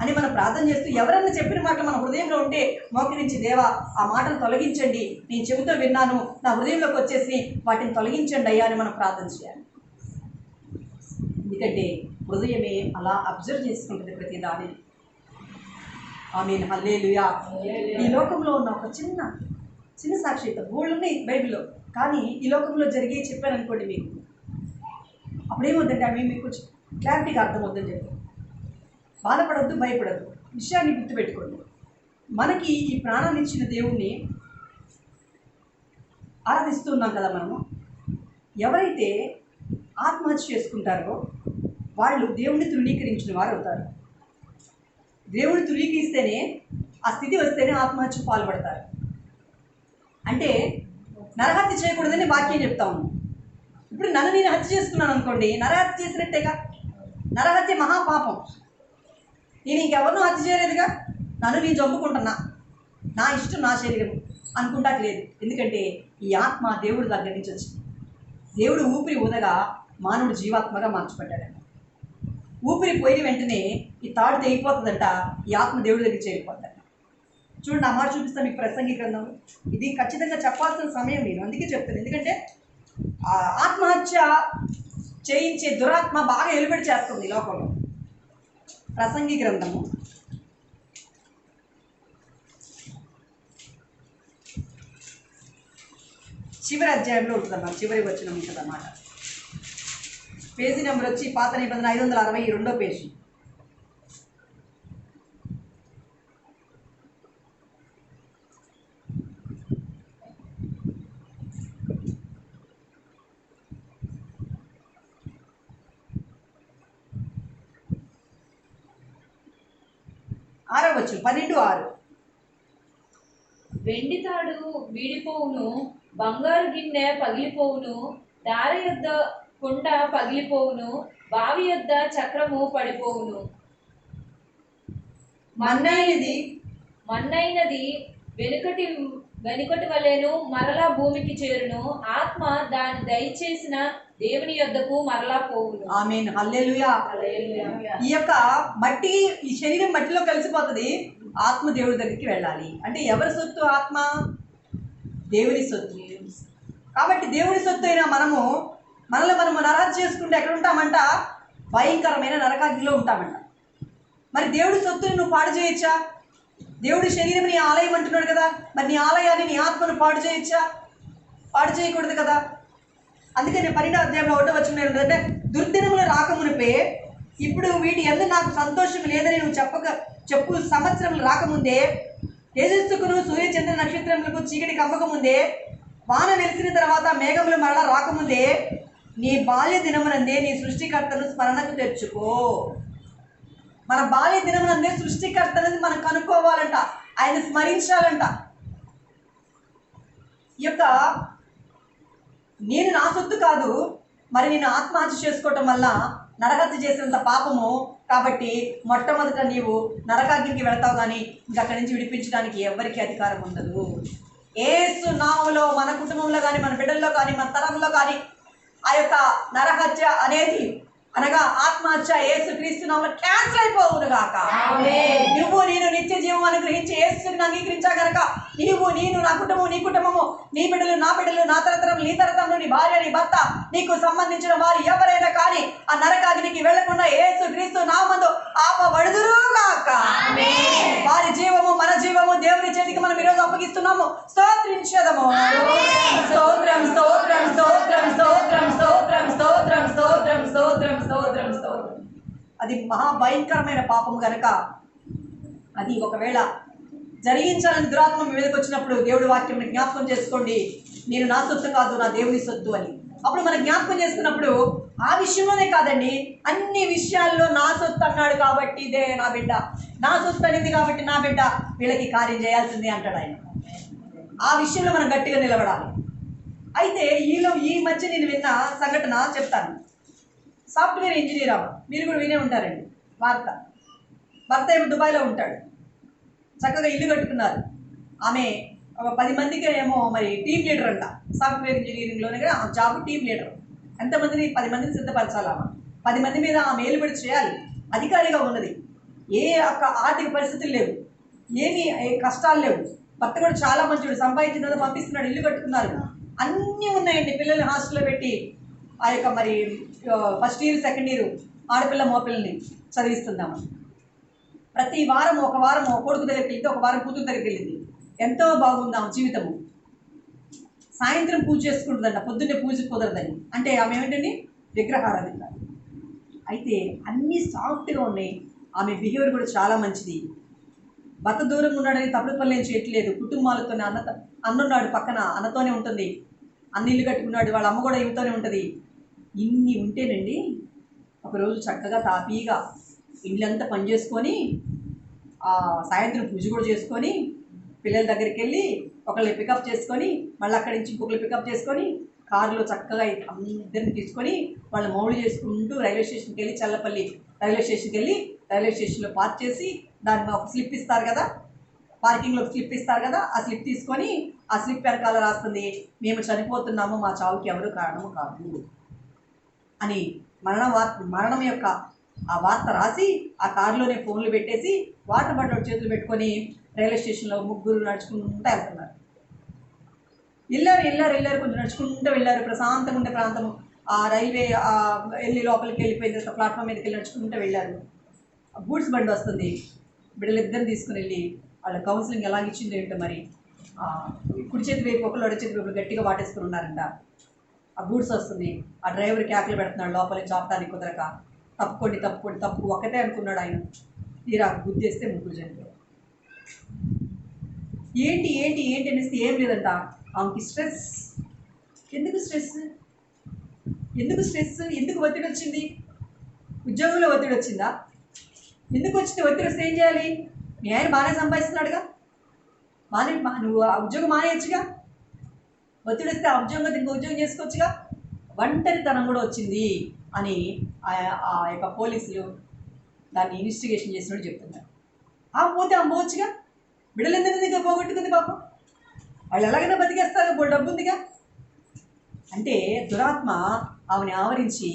అని మనం ప్రార్థన చేస్తూ ఎవరన్నా చెప్పిన మాటలు మన హృదయంలో ఉంటే మోకరించి, దేవా ఆ మాటను తొలగించండి, నేను చెబుతూ విన్నాను, నా హృదయంలోకి వచ్చేసి వాటిని తొలగించండి అయ్యా అని మనం ప్రార్థన చేయాలి. ఎందుకంటే హృదయమే అలా అబ్జర్వ్ చేసుకుంటుంది ప్రతి దానిని. ఆమేన్, హల్లెలూయా. ఈ లోకంలో ఉన్న ఒక చిన్న సాక్షిత బోల్డ్ ఉన్నాయి బైబిల్లో, కానీ ఈ లోకంలో జరిగే చెప్పారనుకోండి మీకు, అప్పుడేమవుతుందంటే అవి మీకు కొంచెం క్లారిటీగా అర్థమవుతుందని చెప్పి బాధపడద్దు, భయపడద్దు. విషయాన్ని గుర్తుపెట్టుకోండి, మనకి ఈ ప్రాణాన్ని ఇచ్చిన దేవుణ్ణి ఆరాధిస్తున్నాం కదా మనము. ఎవరైతే ఆత్మహత్య చేసుకుంటారో వాళ్ళు దేవుణ్ణి తృణీకరించిన వారు అవుతారు. దేవుడు తృణీకరిస్తేనే, ఆ స్థితి వస్తేనే ఆత్మహత్య పాల్పడతారు. అంటే నరహత్య చేయకూడదని వాక్యం చెప్తా ఉన్నాను. ఇప్పుడు నన్ను నేను హత్య చేసుకున్నాను అనుకోండి, నరహత్య చేసినట్టేగా. నరహత్య మహాపాపం. నేను ఇంకెవరినూ హత్య చేయలేదుగా, నన్ను నేను చంపుకుంటున్నా, నా ఇష్టం నా శరీరం అనుకుంటాక లేదు. ఎందుకంటే ఈ ఆత్మ దేవుడి దగ్గర నుంచి వచ్చింది. దేవుడు ఊపిరి ఊదగా మానవుడు జీవాత్మగా మార్చబడ్డాడు. ఊపిరి పోయిన వెంటనే ఈ తాడు తెగిపోతుందంట, ఈ ఆత్మ దేవుడి దగ్గర చేరిపోతాడు. చూడండి, ఆ మాట చూపిస్తాను మీకు ప్రసంగి గ్రంథం. ఇది ఖచ్చితంగా చెప్పాల్సిన సమయం నేను అందుకే చెప్తాను. ఎందుకంటే ఆత్మహత్య చేయించే దురాత్మ బాగా ఎలుబడి చేస్తుంది ఈ లోకంలో. ప్రసంగి గ్రంథము 8వ అధ్యాయంలో ఉంటుందన్నమాట. చివరి వచనం ఉంటుంది అన్నమాట. పేజీ నెంబర్ వచ్చి పాత నిబంధన 562వ పేజీ. ఆరో వచనం, 12:6. వెండి తాడు వీడిపోవును, బంగారు గిన్నె పగిలిపోవును, దారి యొద్ద కుండ పగిలిపోవును, బావి యొద్ద చక్రము పడిపోవును. మన్నైనది వెనుకటి వలెను మరలా భూమికి చేరును, ఆత్మ దాని దయచేసిన దేవుని యొద్దకు మరలా పోవును. ఆమేన్, హల్లెలూయా. ఈ యొక్క మట్టి, ఈ శరీరం మట్టిలో కలిసిపోతుంది, ఆత్మ దేవుడి దగ్గరికి వెళ్ళాలి. అంటే ఎవరి సొత్తు ఆత్మ? దేవుని సొత్తు. కాబట్టి దేవుని సొత్తు అయినా మనము నరహత్య చేసుకుంటే ఎక్కడ ఉంటామంట? భయంకరమైన నరకాగ్నిలో ఉంటామంట. మరి దేవుడి సొత్తుని నువ్వు పాడు చేయొచ్చా? దేవుడి శరీరం నీ ఆలయం అంటున్నాడు కదా, మరి నీ ఆలయాన్ని, నీ ఆత్మను పాడు చేయొచ్చా? పాడు చేయకూడదు కదా. అందుకని 12వ అధ్యాయంలో 1వ వచనం ఏంటంటే, దుర్దినములు రాకమునిపే ఇప్పుడు వీటి యందు నాకు సంతోషం లేదని నువ్వు చెప్పు సంవత్సరములు రాకముందే, తేజస్సుకును సూర్యచంద్ర నక్షత్రములకు చీకటి కమ్మకముందే, వాన వెలిసిన తర్వాత మేఘములు మరలా రాకముందే, నీ బాల్య దినమునందే నీ సృష్టికర్తను స్మరణకు తెచ్చుకో. మన బాల్య దినమునందే సృష్టికర్తను మనం కనుక్కోవాలంట, ఆయన స్మరించాలంట. ఈ యొక్క నేను నా సొత్తు కాదు, మరి నేను ఆత్మహత్య చేసుకోవటం వల్ల నరహత్య చేసినంత పాపము, కాబట్టి మొట్టమొదట నీవు నరకాగ్నికి వెళతావు, కానీ ఇంక అక్కడి నుంచి విడిపించడానికి ఎవరికి అధికారం ఉండదు. యేసు నామములో మన కుటుంబంలో కానీ, మన బిడ్డల్లో కానీ, మన తరంలో కానీ ఆ యొక్క నరహత్య అనేది, అనగా ఆత్మహత్య యేసుక్రీస్తు నామములో క్యాన్సిల్ అయిపోవును గాక. నువ్వు నేను నిత్య జీవం అనుగ్రహించి యేసుని అంగీకరించా గనక, నేను నా కుటుంబం, నీ కుటుంబము, నీ బిడ్డలు, నా బిడ్డలు, నా తరతరం, నీ తరతరంలో నీ భార్య, నీ భర్త, నీకు సంబంధించిన వారు ఎవరైనా కానీ ఆ నరకాగ్నికి వెళ్లకుండా యేసుక్రీస్తు నామములో ఆపబడుదురు గాక. వారి జీవము, మన జీవము దేవుని చేతికి మనం ఈరోజు అప్పగిస్తున్నాము. స్తోత్రించదము. స్తోత్రం, స్తోత్రం, స్తోత్రం, స్తోత్రం, స్తోత్రం, స్తోత్రం, స్తోత్రం, స్తోత్రం, స్తోత్రం, స్తోత్రం. అది మహాభయంకరమైన పాపము కనుక అది ఒకవేళ జరిగించాలని దురాత్మ మీ మీదకి వచ్చినప్పుడు దేవుడి వాక్యం జ్ఞాపకం చేసుకోండి, నేను నా సొత్తు కాదు, నా దేవుని సొత్తు అని. అప్పుడు మనం జ్ఞాపకం చేసుకున్నప్పుడు ఆ విషయంలోనే కాదండి, అన్ని విషయాల్లో నా సొత్తు అన్నాడు కాబట్టి ఇదే నా బిడ్డ, నా సొత్తు అనేది కాబట్టి నా బిడ్డ వీళ్ళకి కార్యం చేయాల్సిందే అంటాడు ఆయన. ఆ విషయంలో మనం గట్టిగా నిలబడాలి. అయితే ఈ మధ్య నేను విన్న సంఘటన చెప్తాను. సాఫ్ట్వేర్ ఇంజనీర్ అమ్మ, మీరు కూడా వినే ఉంటారండి వార్త. భర్త ఏమో దుబాయ్లో ఉంటాడు, చక్కగా ఇల్లు కట్టుకున్నారు. ఆమె ఒక 10 మందికి ఏమో మరి టీం లీడర్ అంట. సాఫ్ట్వేర్ ఇంజనీరింగ్లోనే ఆ జాబ్ టీం లీడర్. ఎంతమందిని? 10 మందిని సిద్ధపరచాలి. ఆమె 10 మంది మీద ఆమె ఏలుబడి చేయాలి. అధికారిగా ఉన్నది. ఏ ఆర్థిక పరిస్థితులు లేవు, ఏమీ కష్టాలు లేవు. భర్త కూడా చాలా మంచివాడు, సంపాదించిన పంపిస్తున్నాడు, ఇల్లు కట్టుకున్నారు, అన్నీ ఉన్నాయండి. పిల్లల్ని హాస్టల్లో పెట్టి ఆ యొక్క మరి ఫస్ట్ ఇయర్ సెకండ్ ఇయర్ ఆడపిల్ల మోపిల్లని చదివిస్తున్నాము. ప్రతి వారం ఒక వారం కొడుకు దగ్గరికి వెళ్తే ఒక వారం కూతురు దగ్గరికి వెళ్ళింది. ఎంతో బాగుంది ఆమె జీవితము. సాయంత్రం పూజ చేసుకుంటుందంట, పొద్దున్నే పూజ కుదరదని. అంటే ఆమె ఏమిటండి? విగ్రహారాధిక. అయితే అన్నీ సాఫ్ట్గా ఉన్నాయి. ఆమె బిహేవియర్ కూడా చాలా మంచిది. భర్త దూరంగా ఉన్నాడని తప్పుడు పనులు ఏం చేయట్లేదు. కుటుంబాలతోనే అన్నున్నాడు, పక్కన అన్నతోనే ఉంటుంది, అన్ని ఇల్లు కట్టుకున్నాడు, వాళ్ళ అమ్మ కూడా ఇంతోనే ఉంటుంది. ఇన్ని ఉంటేనండి ఒకరోజు చక్కగా తాపీగా ఇల్లంతా పని చేసుకొని సాయంత్రం పూజ కూడా చేసుకొని పిల్లల దగ్గరికి వెళ్ళి ఒకళ్ళని పికప్ చేసుకొని మళ్ళీ అక్కడి నుంచి ఇంకొకరు పికప్ చేసుకొని కారులో చక్కగా ఇద్దరిని తీసుకొని వాళ్ళు మౌళ్ళు చేసుకుంటూ రైల్వే స్టేషన్కి వెళ్ళి, చల్లపల్లి రైల్వే స్టేషన్కి వెళ్ళి రైల్వే స్టేషన్లో పార్క్ చేసి దాన్ని ఒక స్లిప్ ఇస్తారు కదా, పార్కింగ్లో స్లిప్ ఇస్తారు కదా, ఆ స్లిప్ తీసుకొని ఆ స్లిప్ వెనకాల రాస్తుంది, మేము చనిపోతున్నాము, మా చావుకి ఎవరు కారణము కాదు అని మరణం యొక్క ఆ వార్త రాసి ఆ కారులోనే ఫోన్లు పెట్టేసి వాటర్ బాటిల్ చేతులు పెట్టుకొని రైల్వే స్టేషన్లో ముగ్గురు నడుచుకుంటూ వెళ్తున్నారు. వెళ్ళారు కొంచెం నడుచుకుంటూ వెళ్ళారు. ప్రశాంతంగా ఉండే ప్రాంతము. ఆ రైల్వే వెళ్ళి లోపలికి వెళ్ళిపోయిన తర్వాత ప్లాట్ఫామ్ మీదకి వెళ్ళి నడుచుకుంటూ వెళ్ళారు. గూడ్స్ బండి వస్తుంది. బిడ్డలిద్దరిని తీసుకుని వెళ్ళి వాళ్ళ కౌన్సిలింగ్ ఎలా ఇచ్చిందో ఏంటో మరి కుడి చేతి వైపు ఒకళ్ళు ఎడ చేతి వైపు గట్టిగా వాటేసుకుని ఉన్నారంట. ఆ గూడ్స్ వస్తుంది. ఆ డ్రైవర్ క్యాకులు పెడుతున్నాడు లోపలికి చాపడానికి కుదరక. తప్పు ఒక్కటే అనుకున్నాడు ఆయన. తీరా గుద్దేస్తే ముగ్గురు చనిపోయారు. ఏంటి అనేసి ఏం లేదంట. ఆమెకి స్ట్రెస్. ఎందుకు స్ట్రెస్? ఎందుకు ఒత్తిడి వచ్చింది? ఉద్యోగంలో ఒత్తిడి వచ్చిందా? ఎందుకు వచ్చింది? ఒత్తిడి వస్తే ఏం చేయాలి? మీ ఆయన బాగానే సంపాదిస్తున్నాడుగా, నువ్వు ఆ ఉద్యోగం మానేయచ్చుగా. ఒత్తిడి వస్తే ఆ ఉద్యోగం ఇంకో ఉద్యోగం చేసుకోవచ్చుగా. ఒంటరితనం కూడా వచ్చింది అని ఆ యొక్క పోలీసులు దాన్ని ఇన్వెస్టిగేషన్ చేసినట్టు చెప్తున్నారు. పోవచ్చుగా. బిడ్డలు ఎందుకు పోగొట్టుకుంది పాపం? వాళ్ళు ఎలాగైనా బతికేస్తారు, ఇప్పుడు డబ్బు ఉందిగా. అంటే దురాత్మ ఆమెని ఆవరించి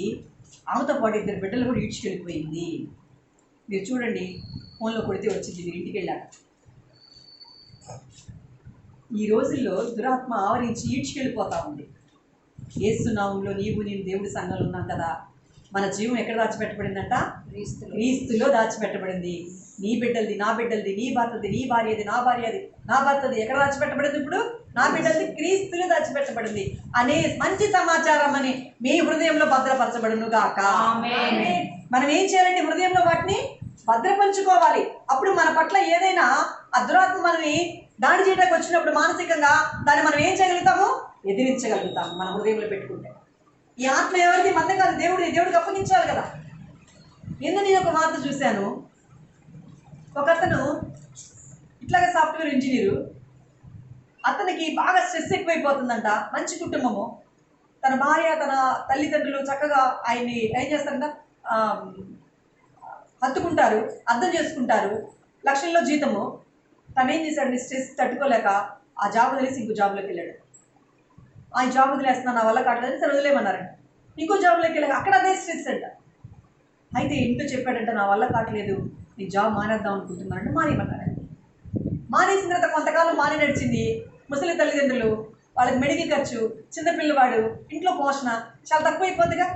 ఆమెతో పాటు 2 బిడ్డలు కూడా ఈడ్చుకెళ్ళిపోయింది. మీరు చూడండి, ఫోన్లో కొడితే వచ్చింది మీరు ఇంటికి వెళ్ళాక. ఈ రోజుల్లో దురాత్మ ఆవరించి ఈడ్చుకెళ్ళిపోతూ ఉంది. యేసు నామములో నేను దేవుడి సంఘంలో ఉన్నాం కదా. మన జీవం ఎక్కడ దాచిపెట్టబడిందంట? క్రీస్తులో దాచిపెట్టబడింది. నీ బిడ్డలది, నా బిడ్డలది, నీ భర్తది, నీ భార్యది, నా భార్యది, నా భర్తది ఎక్కడ దాచిపెట్టబడింది? ఇప్పుడు నా బిడ్డలది క్రీస్తులో దాచిపెట్టబడింది అనే మంచి సమాచారం అని మీ హృదయంలో భద్రపరచబడును గాక. మనం ఏం చేయాలంటే హృదయంలో వాటిని భద్రపరుచుకోవాలి. అప్పుడు మన పట్ల ఏదైనా దురాత్మ మనని దాడి చేయడానికి వచ్చినప్పుడు మానసికంగా దాన్ని మనం ఏం చేయగలుగుతాము? ఎదిరించగలుగుతాము మన హృదయంలో పెట్టుకుంటే. ఈ ఆత్మ ఎవరిది? మందే కాదు, దేవుడికి అప్పగించాలి కదా. నేను ఒక వార్త చూశాను. ఒక అతను ఇట్లాగే సాఫ్ట్వేర్ ఇంజనీరు. అతనికి బాగా స్ట్రెస్ ఎక్కువైపోతుందంట. మంచి కుటుంబము, తన భార్య, తన తల్లిదండ్రులు చక్కగా ఆయన్ని ఏం చేస్తారంట, హత్తుకుంటారు, అర్థం చేసుకుంటారు. లక్షల్లో జీతము. తను ఏం చేశాడు? స్ట్రెస్ తట్టుకోలేక ఆ జాబ్ వదిలేసి ఇంకో జాబ్లోకి వెళ్ళాడు. ఆ జాబ్ వదిలేస్తున్నా, నా వల్ల కావట్లేదని సరే వదిలేమన్నారంట. ఇంకో జాబ్లోకి వెళ్ళాక అక్కడ అదే స్ట్రెస్ అంట. అయితే ఇంట్లో చెప్పాడంట, నా వల్ల కావట్లేదు, నీ జాబ్ మానేద్దాం అనుకుంటున్నానంటే మానేయమన్నారంట. మానేసిన తర్వాత కొంతకాలం మానే నడిచింది. ముసలి తల్లిదండ్రులు, వాళ్ళకి మెడికల్ ఖర్చు, చిన్నపిల్లవాడు, ఇంట్లో పోషణ చాలా తక్కువ అయిపోతుందిగా.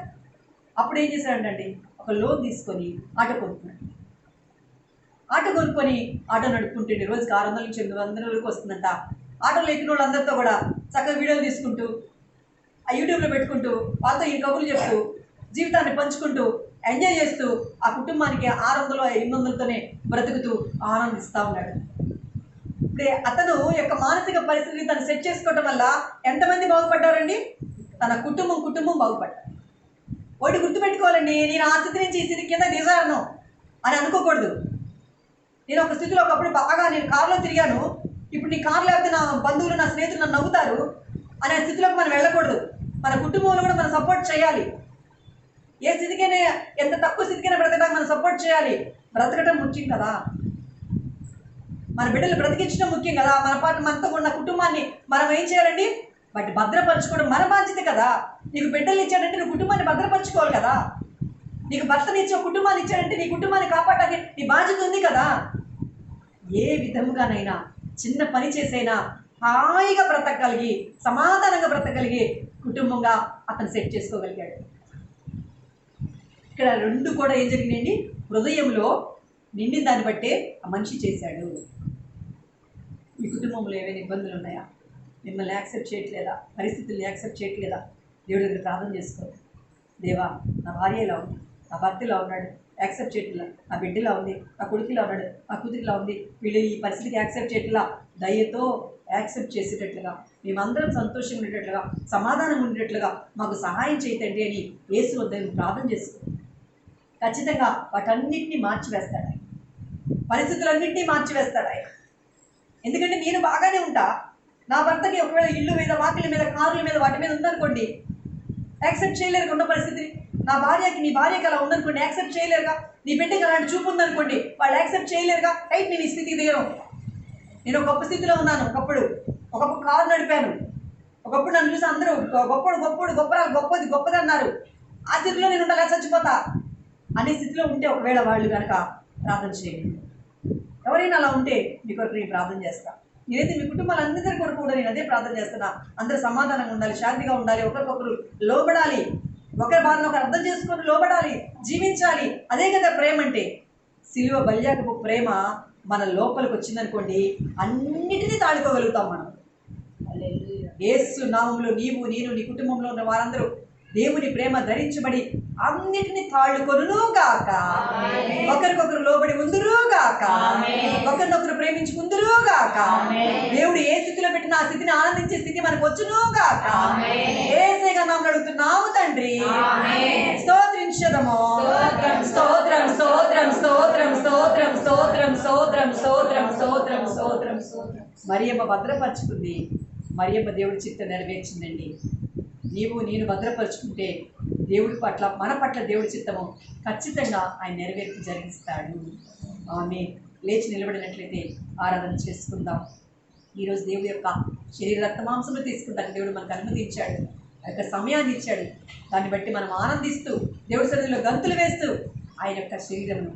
అప్పుడు ఏం చేశాడంటండి, ఒక లోన్ తీసుకొని ఆటో కొనుక్కున్నాడు. ఆటో నడుపుకుంటుండే రోజుకి 600 నుంచి 800 వరకు వస్తుందంట. ఆటోలో ఎక్కిన వాళ్ళందరితో కూడా చక్కగా వీడియోలు తీసుకుంటూ ఆ యూట్యూబ్లో పెట్టుకుంటూ వాళ్ళతో ఈ కబుర్లు చెప్తూ జీవితాన్ని పంచుకుంటూ ఎంజాయ్ చేస్తూ ఆ కుటుంబానికి 600 800తోనే బ్రతుకుతూ ఆనందిస్తూ ఉన్నాడు. ఇప్పుడే అతను యొక్క మానసిక పరిస్థితిని తను సెట్ చేసుకోవటం వల్ల ఎంతమంది బాగుపడ్డారండి? తన కుటుంబం బాగుపడ్డారు. ఒకటి గుర్తుపెట్టుకోవాలండి, నేను ఆ స్థితి నుంచి ఈ స్థితి కింద దిగాను అని అనుకోకూడదు. నేను ఒక స్థితిలో ఒకప్పుడు బాగా నేను కారులో తిరిగాను, ఇప్పుడు నీ కారు లేకపోతే నా బంధువులు, నా స్నేహితులు నన్ను నవ్వుతారు. అనే స్థితిలోకి మనం వెళ్ళకూడదు. మన కుటుంబంలో కూడా మనం సపోర్ట్ చేయాలి. ఏ స్థితికైనా, ఎంత తక్కువ స్థితికైనా బ్రతకడానికి మనం సపోర్ట్ చేయాలి. బ్రతకటం ముఖ్యం కదా, మన బిడ్డలు బ్రతికించడం ముఖ్యం కదా. మన పాటు మనతో ఉన్న కుటుంబాన్ని మనం ఏం చేయాలండి, వాటి భద్రపరచుకోవడం మన బాధ్యత కదా. నీకు బిడ్డలు ఇచ్చాడంటే నువ్వు కుటుంబాన్ని భద్రపరచుకోవాలి కదా. నీకు భర్తని ఇచ్చే కుటుంబాన్ని ఇచ్చాడంటే నీ కుటుంబాన్ని కాపాడడానికి నీ బాధ్యత ఉంది కదా. ఏ విధముగానైనా చిన్న పని చేసైనా హాయిగా బ్రతకగలిగి, సమాధానంగా బ్రతకగలిగి కుటుంబంగా అతను సెట్ చేసుకోగలిగాడు. ఇక్కడ రెండు కూడా ఏం జరిగినాయండి, హృదయంలో నిండి దాన్ని బట్టే ఆ మనిషి చేశాడు. మీ కుటుంబంలో ఏమైనా ఇబ్బందులు ఉన్నాయా? మిమ్మల్ని యాక్సెప్ట్ చేయట్లేదా? పరిస్థితుల్ని యాక్సెప్ట్ చేయట్లేదా? దేవుడి దగ్గర ప్రార్థన చేసుకోండి. దేవా, నా భార్య ఇలా ఉంది, నా భర్త ఇలా ఉన్నాడు, యాక్సెప్ట్ చేయట్లా. నా బిడ్డలా ఉంది, నా కొడుకులా ఉన్నాడు, నా కూతురిలా ఉంది, వీళ్ళు ఈ పరిస్థితికి యాక్సెప్ట్ చేయట్లా. దయతో యాక్సెప్ట్ చేసేటట్లుగా, మేమందరం సంతోషంగా ఉండేటట్లుగా, సమాధానం ఉండేటట్లుగా మాకు సహాయం చేయతండి అని యేసు వద్ద ప్రార్థన చేసుకోండి. ఖచ్చితంగా వాటన్నిటిని మార్చివేస్తాడు ఆయన. పరిస్థితులన్నింటినీ మార్చివేస్తాడు ఆయన. ఎందుకంటే నేను బాగానే ఉంటా, నా భర్తకి ఒకవేళ ఇల్లు మీద, వాకిళ్ళ మీద, కారుల మీద, వాటి మీద ఉందనుకోండి, యాక్సెప్ట్ చేయలేరు ఉన్న పరిస్థితిని. నా భార్యకి, నీ భార్యకి అలా ఉందనుకోండి, యాక్సెప్ట్ చేయలేరుగా. నీ బిడ్డకి అలాంటి చూపు ఉందనుకోండి, వాళ్ళు యాక్సెప్ట్ చేయలేరుగా. రైట్, నేను ఈ స్థితికి దిగను. నేను ఒక గొప్ప స్థితిలో ఉన్నాను, ఒకప్పుడు కారు నడిపాను, ఒకప్పుడు నన్ను చూసి అందరూ గొప్పది అన్నారు. ఆ స్థితిలో నేను ఉండాలి, చచ్చిపోతా అనే స్థితిలో ఉంటే ఒకవేళ వాళ్ళు కనుక ప్రార్థన చేయండి. ఎవరైనా అలా ఉంటే మీ కొరకు నేను ప్రార్థన చేస్తా. నేనైతే మీ కుటుంబాలందరి కొరకు కూడా నేను అదే ప్రార్థన చేస్తున్నా. అందరూ సమాధానంగా ఉండాలి, శాంతిగా ఉండాలి, ఒకరికొకరు లోబడాలి, ఒకరి బాధను ఒకరు అర్థం చేసుకొని లోబడాలి, జీవించాలి. అదే కదా ప్రేమ అంటే. సిలువ బల్యాకపు ప్రేమ మన లోపలికి వచ్చిందనుకోండి, అన్నిటినీ తాళుకోగలుగుతాం మనం. యేసు నామములో నీవు, నేను, నీ కుటుంబంలో ఉన్న వారందరూ దేవుని ప్రేమ ధరించబడి అన్నిటిని తాళుకొనును గాక, ఒకరికొకరు లోబడి ఉందురు గాక, ఒకరినొకరు ప్రేమించుకుందురు గాక. దేవుడు ఏ స్థితిలో పెట్టిన ఆ స్థితిని ఆనందించే స్థితి మనకు వచ్చును గాక. యేసయ్య నామములో అడుగుతున్నాము తండ్రి, స్తోత్రించదము. స్తోత్రం స్తోత్రం స్తోత్రం స్తోత్రం స్తోత్రం స్తోత్రం స్తోత్రం స్తోత్రం స్తోత్రం స్తోత్రం. మరియమ్మ భద్రపరుచుకుంది, మరియమ్మ దేవుడి చిత్తం నెరవేర్చిందండి. నీవు నేను భద్రపరుచుకుంటే దేవుడి పట్ల, మన పట్ల దేవుడి చిత్తము ఖచ్చితంగా ఆయన నెరవేర్చి జరిగిస్తాడు. ఆమె లేచి నిలబడినట్లయితే ఆరాధన చేసుకుందాం. ఈరోజు దేవుడి యొక్క శరీర రక్త మాంసము తీసుకుంటానికి దేవుడు మనకు అనుమతించాడు, ఆ యొక్క సమయాన్ని ఇచ్చాడు. దాన్ని బట్టి మనం ఆనందిస్తూ దేవుడి సన్నిధిలో గంతులు వేస్తూ ఆయన యొక్క శరీరమును,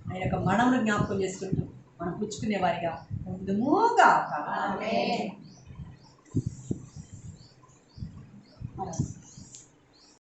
ఆయన యొక్క మరణమును జ్ఞాపకం చేసుకుంటూ మనం పుచ్చుకునే వారిగా ఉందుముగా. ఆమేన్.